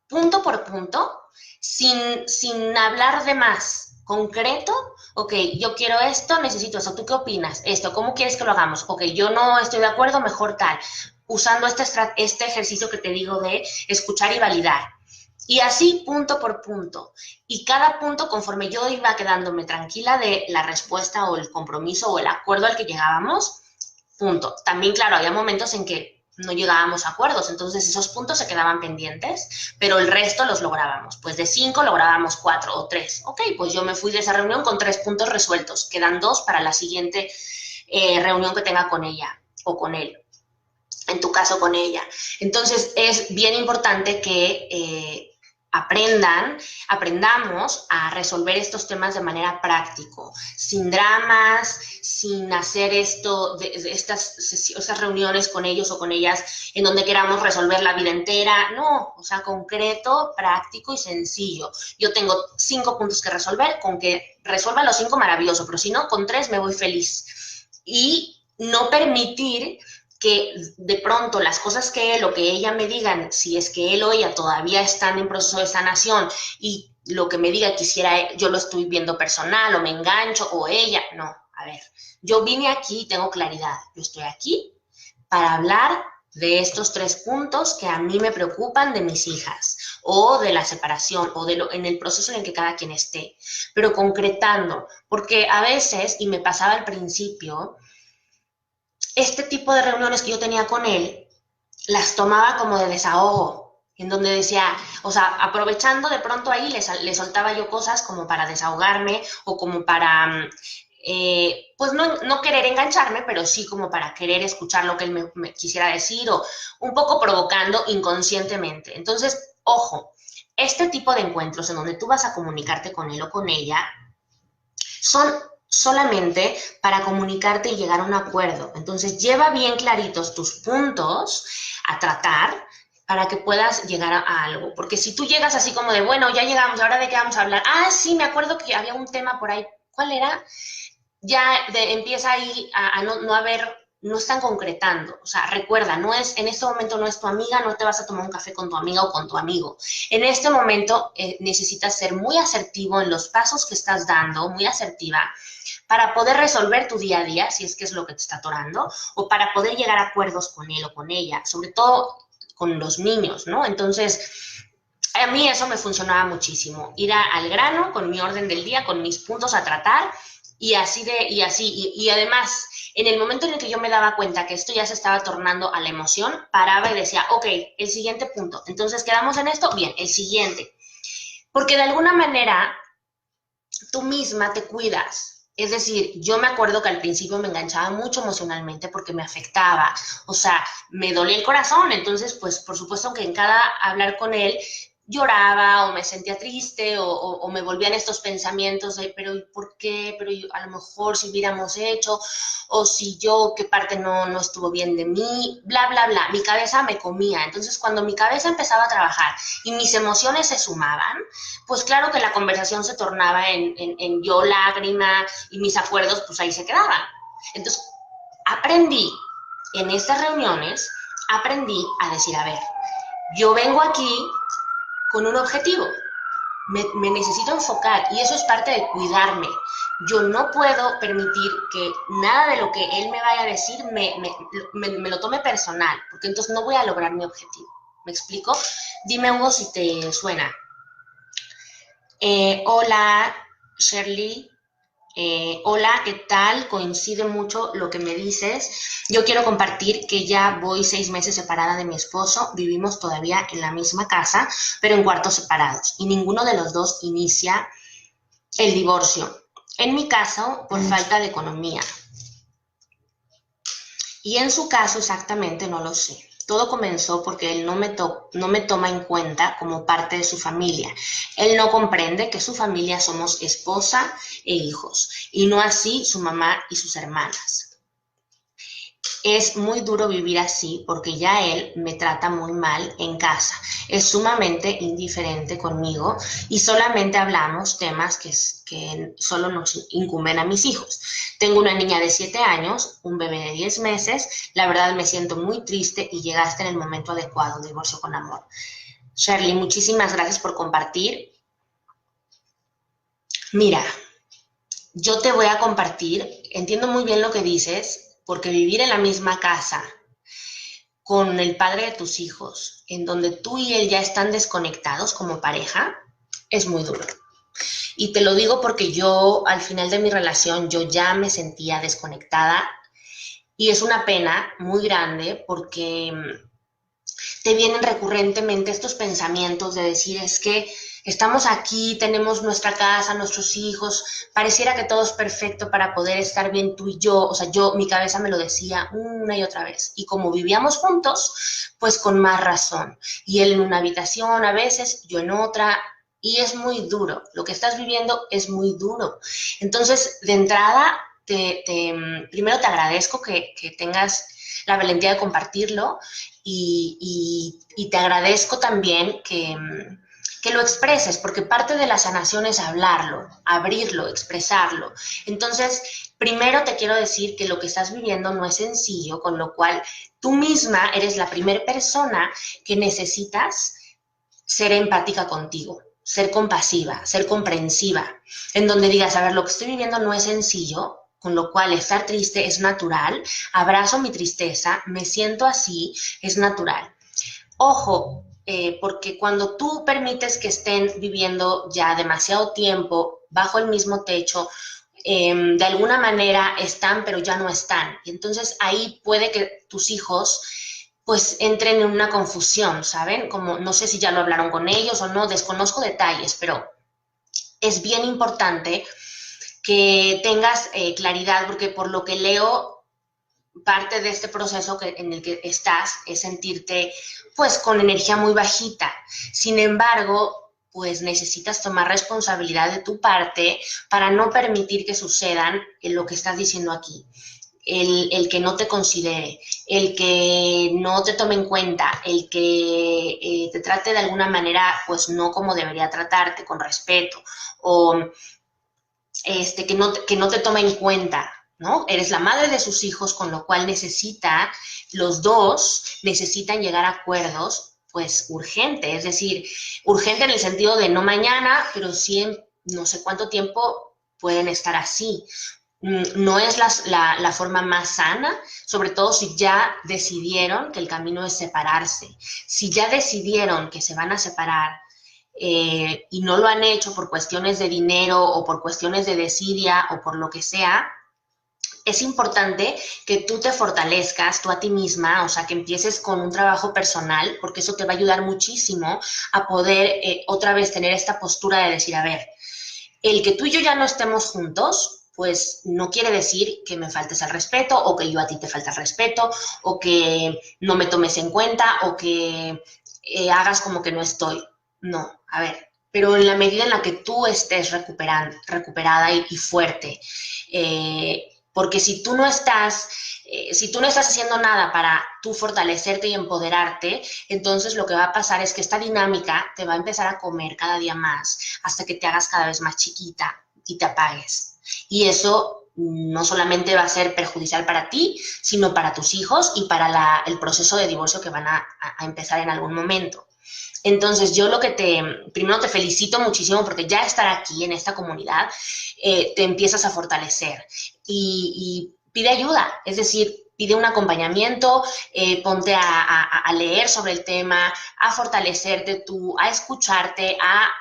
punto por punto, sin hablar de más, concreto, ok, yo quiero esto, necesito eso, ¿tú qué opinas? Esto, ¿cómo quieres que lo hagamos? Ok, yo no estoy de acuerdo, mejor tal. Usando este ejercicio que te digo de escuchar y validar. Y así punto por punto. Y cada punto, conforme yo iba quedándome tranquila de la respuesta o el compromiso o el acuerdo al que llegábamos, punto. También, claro, había momentos en que no llegábamos a acuerdos, entonces esos puntos se quedaban pendientes, pero el resto los lográbamos. Pues de 5 lográbamos 4 o 3. Ok, pues yo me fui de esa reunión con 3 puntos resueltos. Quedan 2 para la siguiente reunión que tenga con ella o con él. En tu caso, con ella. Entonces, es bien importante que aprendamos a resolver estos temas de manera práctica, sin dramas, sin hacer estas reuniones con ellos o con ellas en donde queramos resolver la vida entera. No, o sea, concreto, práctico y sencillo. Yo tengo 5 puntos que resolver, con que resuelva los 5, maravilloso, pero si no, con 3 me voy feliz. Y no permitir que de pronto las cosas que él o que ella me digan, si es que él o ella todavía están en proceso de sanación y lo que me diga quisiera, yo lo estoy viendo personal o me engancho o ella, no, a ver, yo vine aquí, tengo claridad, yo estoy aquí para hablar de estos 3 puntos que a mí me preocupan de mis hijas o de la separación o en el proceso en el que cada quien esté, pero concretando, porque a veces, y me pasaba al principio, este tipo de reuniones que yo tenía con él, las tomaba como de desahogo, en donde decía, o sea, aprovechando de pronto ahí, le soltaba yo cosas como para desahogarme o como para, pues no querer engancharme, pero sí como para querer escuchar lo que él me quisiera decir o un poco provocando inconscientemente. Entonces, ojo, este tipo de encuentros en donde tú vas a comunicarte con él o con ella son solamente para comunicarte y llegar a un acuerdo. Entonces, lleva bien claritos tus puntos a tratar para que puedas llegar a algo. Porque si tú llegas así como de, bueno, ya llegamos, ¿ahora de qué vamos a hablar? Ah, sí, me acuerdo que había un tema por ahí. ¿Cuál era? Ya empieza ahí a no haber, no están concretando. O sea, recuerda, en este momento no es tu amiga, no te vas a tomar un café con tu amiga o con tu amigo. En este momento necesitas ser muy asertivo en los pasos que estás dando, muy asertiva, para poder resolver tu día a día, si es que es lo que te está atorando, o para poder llegar a acuerdos con él o con ella, sobre todo con los niños, ¿no? Entonces, a mí eso me funcionaba muchísimo, ir al grano con mi orden del día, con mis puntos a tratar, y además, en el momento en el que yo me daba cuenta que esto ya se estaba tornando a la emoción, paraba y decía, ok, el siguiente punto, entonces quedamos en esto, bien, el siguiente. porque de alguna manera tú misma te cuidas. Es decir, yo me acuerdo que al principio me enganchaba mucho emocionalmente porque me afectaba, o sea, me dolía el corazón, entonces, pues, por supuesto que en cada hablar con él lloraba o me sentía triste o me volvían estos pensamientos de, pero ¿por qué? Pero yo, a lo mejor si hubiéramos hecho, o si yo, qué parte no estuvo bien de mí, bla, bla, bla. Mi cabeza me comía. Entonces, cuando mi cabeza empezaba a trabajar y mis emociones se sumaban, pues claro que la conversación se tornaba en yo lágrima y mis acuerdos pues ahí se quedaban. Entonces aprendí en estas reuniones, aprendí a decir, a ver, yo vengo aquí con un objetivo, me necesito enfocar y eso es parte de cuidarme. Yo no puedo permitir que nada de lo que él me vaya a decir me lo tome personal, porque entonces no voy a lograr mi objetivo. ¿Me explico? Dime, Hugo, si te suena. Hola, Shirley. Hola, ¿qué tal? Coincide mucho lo que me dices. Yo quiero compartir que ya voy 6 meses separada de mi esposo. Vivimos todavía en la misma casa, pero en cuartos separados. Y ninguno de los dos inicia el divorcio. En mi caso, por falta de economía. Y en su caso exactamente no lo sé. Todo comenzó porque él no me toma en cuenta como parte de su familia. Él no comprende que su familia somos esposa e hijos, y no así su mamá y sus hermanas. Es muy duro vivir así porque ya él me trata muy mal en casa. Es sumamente indiferente conmigo y solamente hablamos temas que solo nos incumben a mis hijos. Tengo una niña de 7 años, un bebé de 10 meses. La verdad me siento muy triste y llegaste en el momento adecuado, Divorcio con Amor. Shirley, muchísimas gracias por compartir. Mira, yo te voy a compartir, entiendo muy bien lo que dices, porque vivir en la misma casa con el padre de tus hijos, en donde tú y él ya están desconectados como pareja, es muy duro. Y te lo digo porque yo al final de mi relación yo ya me sentía desconectada y es una pena muy grande porque te vienen recurrentemente estos pensamientos de decir es que estamos aquí, tenemos nuestra casa, nuestros hijos, pareciera que todo es perfecto para poder estar bien tú y yo, o sea, mi cabeza me lo decía una y otra vez, y como vivíamos juntos, pues con más razón, y él en una habitación a veces, yo en otra, y es muy duro, lo que estás viviendo es muy duro. Entonces, de entrada, primero te agradezco que tengas la valentía de compartirlo y te agradezco también que lo expreses, porque parte de la sanación es hablarlo, abrirlo, expresarlo. Entonces, primero te quiero decir que lo que estás viviendo no es sencillo, con lo cual tú misma eres la primera persona que necesitas ser empática contigo, ser compasiva, ser comprensiva, en donde digas, a ver, lo que estoy viviendo no es sencillo, con lo cual estar triste es natural, abrazo mi tristeza, me siento así, es natural. Ojo, porque cuando tú permites que estén viviendo ya demasiado tiempo bajo el mismo techo, de alguna manera están, pero ya no están. Y entonces ahí puede que tus hijos pues entren en una confusión, ¿saben? Como no sé si ya lo hablaron con ellos o no, desconozco detalles, pero es bien importante que tengas claridad, porque por lo que leo, parte de este proceso en el que estás es sentirte pues con energía muy bajita. Sin embargo, pues necesitas tomar responsabilidad de tu parte para no permitir que sucedan lo que estás diciendo aquí. El que no te considere, el que no te tome en cuenta, el que te trate de alguna manera, pues no como debería tratarte, con respeto, o que no te tome en cuenta, ¿no? Eres la madre de sus hijos, con lo cual los dos necesitan llegar a acuerdos, pues urgente, es decir, urgente en el sentido de no mañana, pero sí en no sé cuánto tiempo pueden estar así. No es la forma más sana, sobre todo si ya decidieron que el camino es separarse. Si ya decidieron que se van a separar y no lo han hecho por cuestiones de dinero o por cuestiones de desidia o por lo que sea, es importante que tú te fortalezcas, tú a ti misma, o sea, que empieces con un trabajo personal, porque eso te va a ayudar muchísimo a poder otra vez tener esta postura de decir, a ver, el que tú y yo ya no estemos juntos, pues no quiere decir que me faltes el respeto o que yo a ti te falte el respeto o que no me tomes en cuenta o que hagas como que no estoy. No, a ver, pero en la medida en la que tú estés recuperada y fuerte, porque si tú no estás haciendo nada para tú fortalecerte y empoderarte, entonces lo que va a pasar es que esta dinámica te va a empezar a comer cada día más hasta que te hagas cada vez más chiquita y te apagues. Y eso no solamente va a ser perjudicial para ti, sino para tus hijos y para el proceso de divorcio que van a empezar en algún momento. Entonces, yo primero te felicito muchísimo porque ya estar aquí en esta comunidad te empiezas a fortalecer y pide ayuda, es decir, pide un acompañamiento, ponte a leer sobre el tema, a fortalecerte tú, a escucharte, a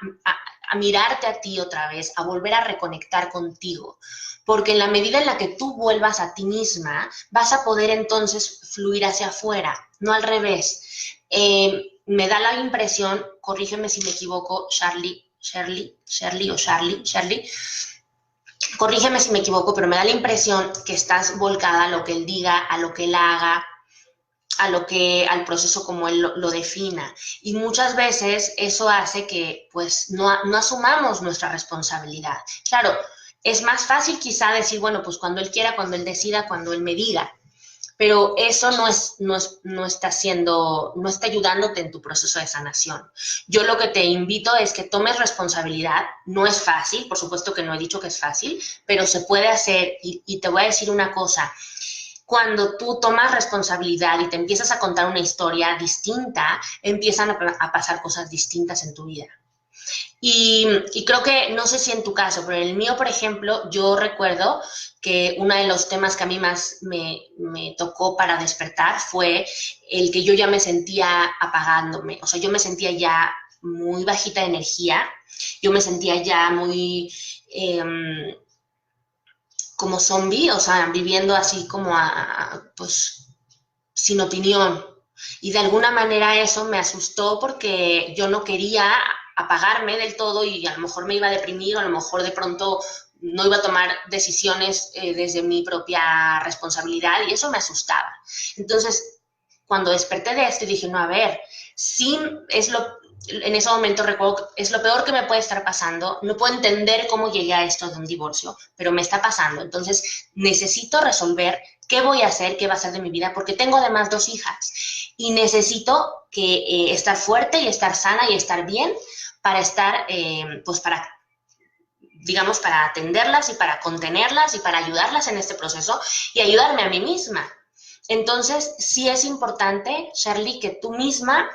mirarte a ti otra vez, a volver a reconectar contigo. Porque en la medida en la que tú vuelvas a ti misma, vas a poder entonces fluir hacia afuera, no al revés. Me da la impresión, corrígeme si me equivoco, Shirley, corrígeme si me equivoco, pero me da la impresión que estás volcada a lo que él diga, a lo que él haga, al proceso como él lo defina. Y muchas veces eso hace que pues no asumamos nuestra responsabilidad. Claro, es más fácil quizá decir, bueno, pues cuando él quiera, cuando él decida, cuando él me diga, pero eso no está ayudándote en tu proceso de sanación. Yo lo que te invito es que tomes responsabilidad. No es fácil, por supuesto que no he dicho que es fácil, pero se puede hacer y te voy a decir una cosa. Cuando tú tomas responsabilidad y te empiezas a contar una historia distinta, empiezan a pasar cosas distintas en tu vida. Y creo que, no sé si en tu caso, pero en el mío, por ejemplo, yo recuerdo que uno de los temas que a mí más me tocó para despertar fue el que yo ya me sentía apagándome, o sea, yo me sentía ya muy bajita de energía, yo me sentía ya muy como zombie, o sea, viviendo así como pues sin opinión. Y de alguna manera eso me asustó porque yo no quería apagarme del todo y a lo mejor me iba a deprimir o a lo mejor de pronto no iba a tomar decisiones desde mi propia responsabilidad y eso me asustaba. Entonces, cuando desperté de esto y dije, no, a ver, sí en ese momento recuerdo, es lo peor que me puede estar pasando, no puedo entender cómo llegué a esto de un divorcio, pero me está pasando, entonces necesito resolver qué voy a hacer, qué va a ser de mi vida, porque tengo además 2 hijas y necesito estar fuerte y estar sana y estar bien para estar, pues digamos, para atenderlas y para contenerlas y para ayudarlas en este proceso y ayudarme a mí misma. Entonces, sí es importante, Shirley, que tú misma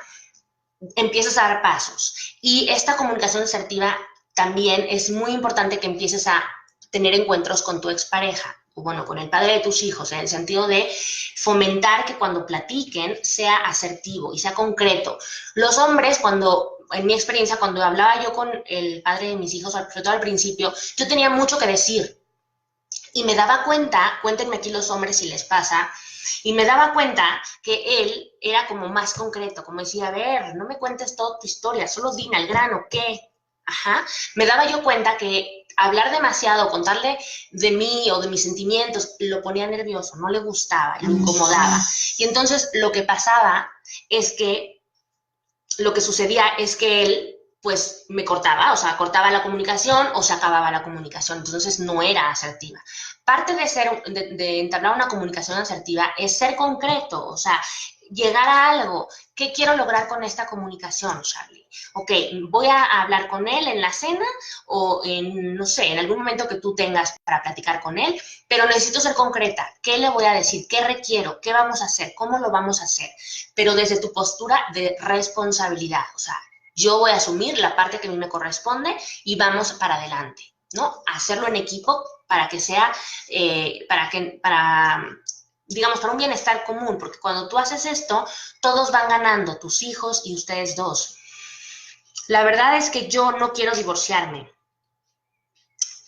empieces a dar pasos. Y esta comunicación asertiva también es muy importante que empieces a tener encuentros con tu expareja, o bueno, con el padre de tus hijos, en el sentido de fomentar que cuando platiquen sea asertivo y sea concreto. Los hombres, en mi experiencia, cuando hablaba yo con el padre de mis hijos, sobre todo al principio, yo tenía mucho que decir. Y me daba cuenta, cuéntenme aquí los hombres si les pasa, y me daba cuenta que él era como más concreto, como decía, a ver, no me cuentes toda tu historia, solo dime al grano, ¿qué? Ajá. Me daba yo cuenta que hablar demasiado, contarle de mí o de mis sentimientos, lo ponía nervioso, no le gustaba, lo incomodaba. Y entonces lo que pasaba es que, lo que sucedía es que él pues me cortaba, o sea, cortaba la comunicación o se acababa la comunicación, entonces no era asertiva. Parte de entablar una comunicación asertiva es ser concreto, o sea, llegar a algo. ¿Qué quiero lograr con esta comunicación, Charlie? Ok, voy a hablar con él en la cena o no sé, en algún momento que tú tengas para platicar con él, pero necesito ser concreta. ¿Qué le voy a decir? ¿Qué requiero? ¿Qué vamos a hacer? ¿Cómo lo vamos a hacer? Pero desde tu postura de responsabilidad, o sea, yo voy a asumir la parte que a mí me corresponde y vamos para adelante, ¿no? Hacerlo en equipo para que sea, digamos, para un bienestar común, porque cuando tú haces esto, todos van ganando, tus hijos y ustedes dos. La verdad es que yo no quiero divorciarme,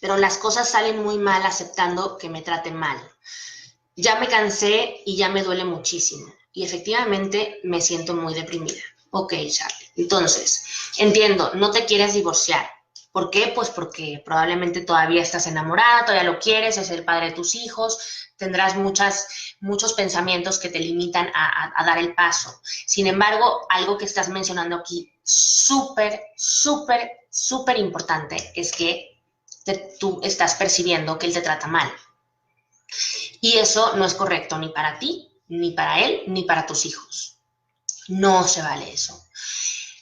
pero las cosas salen muy mal aceptando que me traten mal. Ya me cansé y ya me duele muchísimo. Y efectivamente me siento muy deprimida. Ok, Charlie. Entonces, entiendo, no te quieres divorciar. ¿Por qué? Pues porque probablemente todavía estás enamorada, todavía lo quieres, es el padre de tus hijos, tendrás muchos pensamientos que te limitan a dar el paso. Sin embargo, algo que estás mencionando aquí, súper importante, es que tú estás percibiendo que él te trata mal. Y eso no es correcto ni para ti, ni para él, ni para tus hijos. No se vale eso.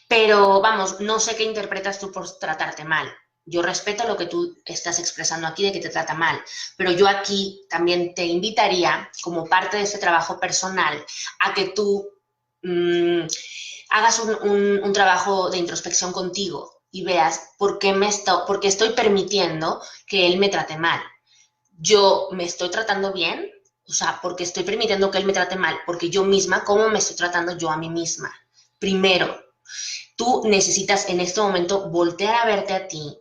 Pero vamos, no sé qué interpretas tú por tratarte mal. Yo respeto lo que tú estás expresando aquí de que te trata mal, pero yo aquí también te invitaría, como parte de ese trabajo personal, a que tú hagas un trabajo de introspección contigo y veas por qué estoy permitiendo que él me trate mal. Yo me estoy tratando bien, o sea, porque estoy permitiendo que él me trate mal, porque yo misma, ¿cómo me estoy tratando yo a mí misma? Primero, tú necesitas en este momento voltear a verte a ti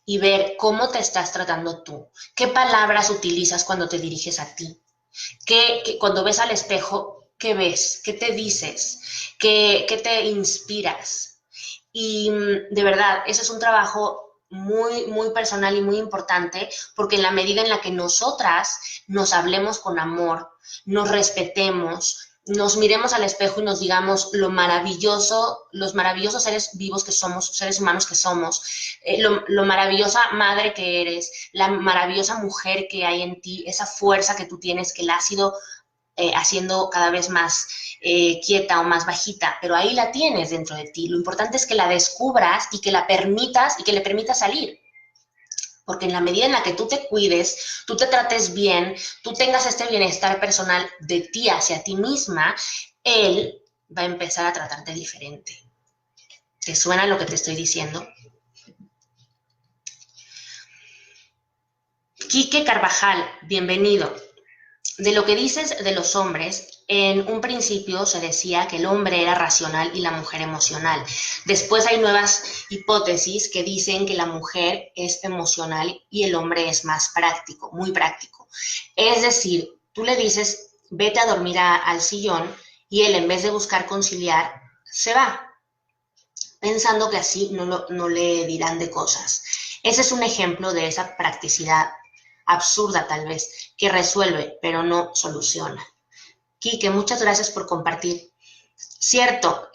y ver cómo te estás tratando tú, qué palabras utilizas cuando te diriges a ti, cuando ves al espejo, ¿qué ves? ¿Qué te dices? ¿Qué te inspiras? Y de verdad, ese es un trabajo muy personal y muy importante, porque en la medida en la que nosotras nos hablemos con amor, nos respetemos, nos miremos al espejo y nos digamos los maravillosos seres vivos que somos, seres humanos que somos, lo maravillosa madre que eres, la maravillosa mujer que hay en ti, esa fuerza que tú tienes que la has ido haciendo cada vez más quieta o más bajita, pero ahí la tienes dentro de ti. Lo importante es que la descubras y que la permitas y que le permitas salir. Porque en la medida en la que tú te cuides, tú te trates bien, tú tengas este bienestar personal de ti hacia ti misma, él va a empezar a tratarte diferente. ¿Te suena lo que te estoy diciendo? Quique Carvajal, bienvenido. De lo que dices de los hombres, en un principio se decía que el hombre era racional y la mujer emocional. Después hay nuevas hipótesis que dicen que la mujer es emocional y el hombre es más práctico, muy práctico. Es decir, tú le dices, vete a dormir al sillón y él en vez de buscar conciliar, se va, pensando que así no le dirán de cosas. Ese es un ejemplo de esa practicidad absurda tal vez, que resuelve, pero no soluciona. Quique, muchas gracias por compartir. Cierto,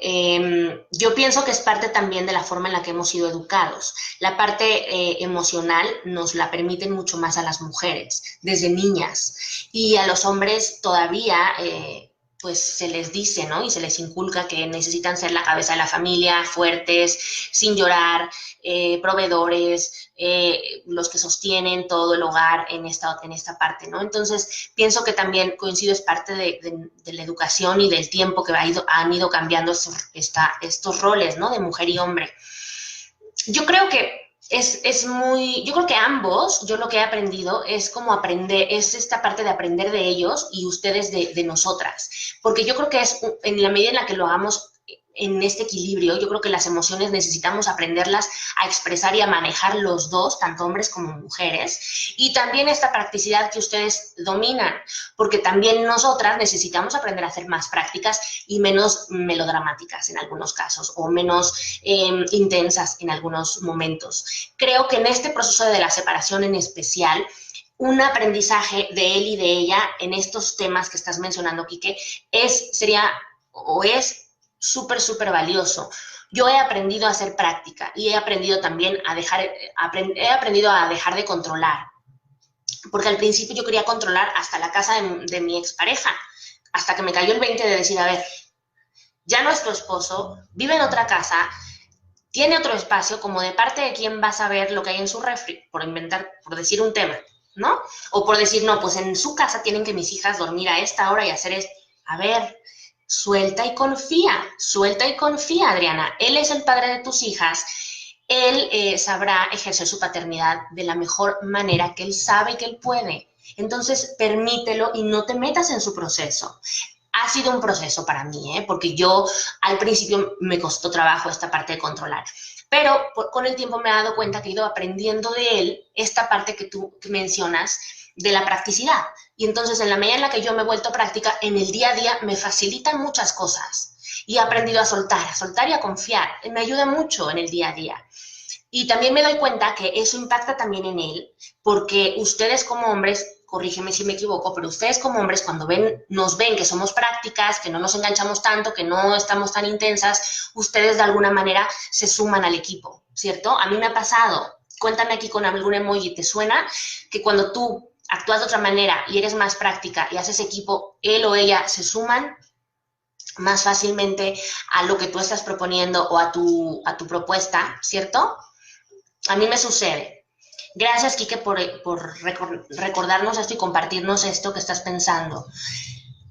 yo pienso que es parte también de la forma en la que hemos sido educados. La parte emocional nos la permiten mucho más a las mujeres, desde niñas, y a los hombres todavía pues se les dice, ¿no? Y se les inculca que necesitan ser la cabeza de la familia, fuertes, sin llorar, proveedores, los que sostienen todo el hogar en esta parte, ¿no? Entonces, pienso que también coincido, es parte de la educación y del tiempo que han ido cambiando estos roles, ¿no? De mujer y hombre. Yo creo que yo creo que ambos, yo lo que he aprendido es como aprender, es esta parte de aprender de ellos y ustedes de nosotras, porque yo creo que es en la medida en la que lo hagamos en este equilibrio, yo creo que las emociones necesitamos aprenderlas a expresar y a manejar los dos, tanto hombres como mujeres, y también esta practicidad que ustedes dominan, porque también nosotras necesitamos aprender a hacer más prácticas y menos melodramáticas en algunos casos, o menos intensas en algunos momentos. Creo que en este proceso de la separación en especial, un aprendizaje de él y de ella en estos temas que estás mencionando, Quique, es súper valioso. Yo he aprendido a hacer práctica y he aprendido también he aprendido a dejar de controlar, porque al principio yo quería controlar hasta la casa de mi expareja, hasta que me cayó el 20 de decir, a ver, ya no es tu esposo, vive en otra casa, tiene otro espacio, como de parte de quién vas a ver lo que hay en su refri, por decir un tema, ¿no? O por decir, no, pues en su casa tienen que mis hijas dormir a esta hora y hacer esto. A ver, suelta y confía, Adriana. Él es el padre de tus hijas, él sabrá ejercer su paternidad de la mejor manera que él sabe que él puede. Entonces, permítelo y no te metas en su proceso. Ha sido un proceso para mí, porque yo al principio me costó trabajo esta parte de controlar, pero con el tiempo me he dado cuenta que he ido aprendiendo de él esta parte que tú mencionas, de la practicidad. Y entonces, en la medida en la que yo me he vuelto práctica, en el día a día me facilitan muchas cosas. Y he aprendido a soltar y a confiar. Me ayuda mucho en el día a día. Y también me doy cuenta que eso impacta también en él, porque ustedes como hombres, corrígeme si me equivoco, pero ustedes como hombres cuando nos ven que somos prácticas, que no nos enganchamos tanto, que no estamos tan intensas, ustedes de alguna manera se suman al equipo, ¿cierto? A mí me ha pasado, cuéntame aquí con algún emoji, ¿te suena? Que cuando tú actúas de otra manera y eres más práctica y haces equipo, él o ella se suman más fácilmente a lo que tú estás proponiendo o a tu propuesta, ¿cierto? A mí me sucede. Gracias, Kike, por recordarnos esto y compartirnos esto que estás pensando.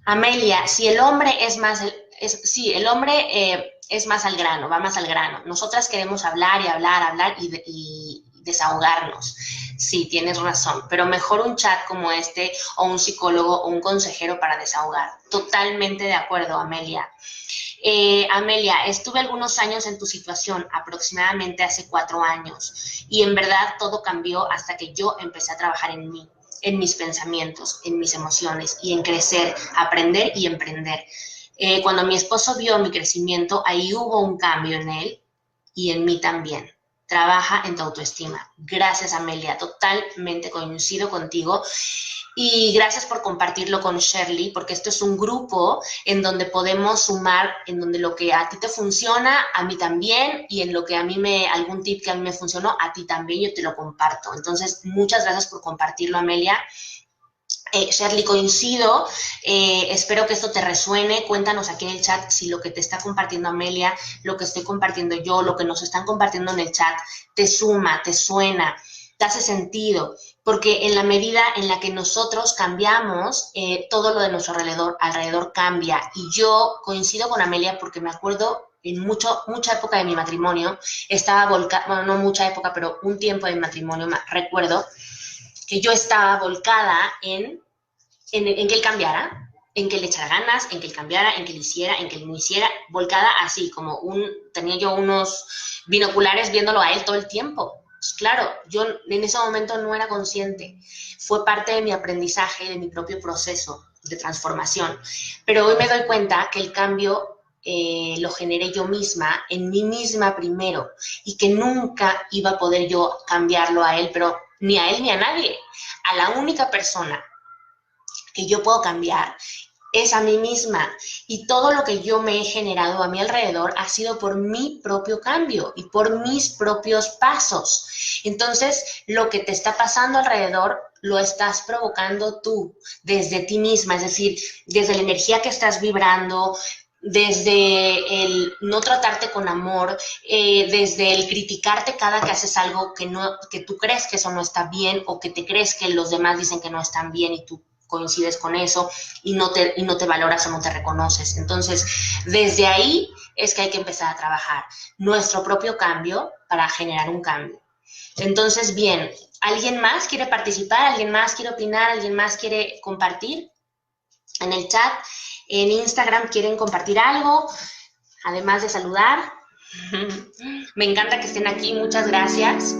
Amelia, si el hombre es más, sí, el hombre es más al grano, va más al grano. Nosotras queremos hablar y hablar y desahogarnos. Sí, tienes razón, pero mejor un chat como este o un psicólogo o un consejero para desahogar. Totalmente de acuerdo, Amelia. Amelia, estuve algunos años en tu situación, aproximadamente hace 4 años, y en verdad todo cambió hasta que yo empecé a trabajar en mí, en mis pensamientos, en mis emociones y en crecer, aprender y emprender. Cuando mi esposo vio mi crecimiento, ahí hubo un cambio en él y en mí también. Trabaja en tu autoestima. Gracias, Amelia, totalmente coincido contigo. Y gracias por compartirlo con Shirley, porque esto es un grupo en donde podemos sumar, en donde lo que a ti te funciona, a mí también, y en lo que algún tip que a mí me funcionó, a ti también, yo te lo comparto. Entonces, muchas gracias por compartirlo, Amelia. Shirley, coincido, espero que esto te resuene, cuéntanos aquí en el chat si lo que te está compartiendo Amelia, lo que estoy compartiendo yo, lo que nos están compartiendo en el chat, te suma, te suena, te hace sentido, porque en la medida en la que nosotros cambiamos, todo lo de nuestro alrededor cambia, y yo coincido con Amelia porque me acuerdo en mucha época de mi matrimonio, estaba volcada, bueno, no mucha época, pero un tiempo de mi matrimonio, recuerdo que yo estaba volcada en que él cambiara, en que le echara ganas, en que él cambiara, en que él hiciera, en que él no hiciera, volcada así, tenía yo unos binoculares viéndolo a él todo el tiempo. Pues claro, yo en ese momento no era consciente, fue parte de mi aprendizaje, de mi propio proceso de transformación, pero hoy me doy cuenta que el cambio lo generé yo misma, en mí misma primero, y que nunca iba a poder yo cambiarlo a él, pero ni a él ni a nadie. A la única persona que yo puedo cambiar es a mí misma, y todo lo que yo me he generado a mi alrededor ha sido por mi propio cambio y por mis propios pasos. Entonces, lo que te está pasando alrededor lo estás provocando tú, desde ti misma, es decir, desde la energía que estás vibrando, desde el no tratarte con amor, desde el criticarte cada que haces algo que tú crees que eso no está bien, o que te crees que los demás dicen que no están bien y tú coincides con eso y no te valoras o no te reconoces. Entonces, desde ahí es que hay que empezar a trabajar nuestro propio cambio para generar un cambio. Entonces, bien, ¿alguien más quiere participar? ¿Alguien más quiere opinar? ¿Alguien más quiere compartir? En el chat, en Instagram, ¿quieren compartir algo? Además de saludar. Me encanta que estén aquí, muchas gracias.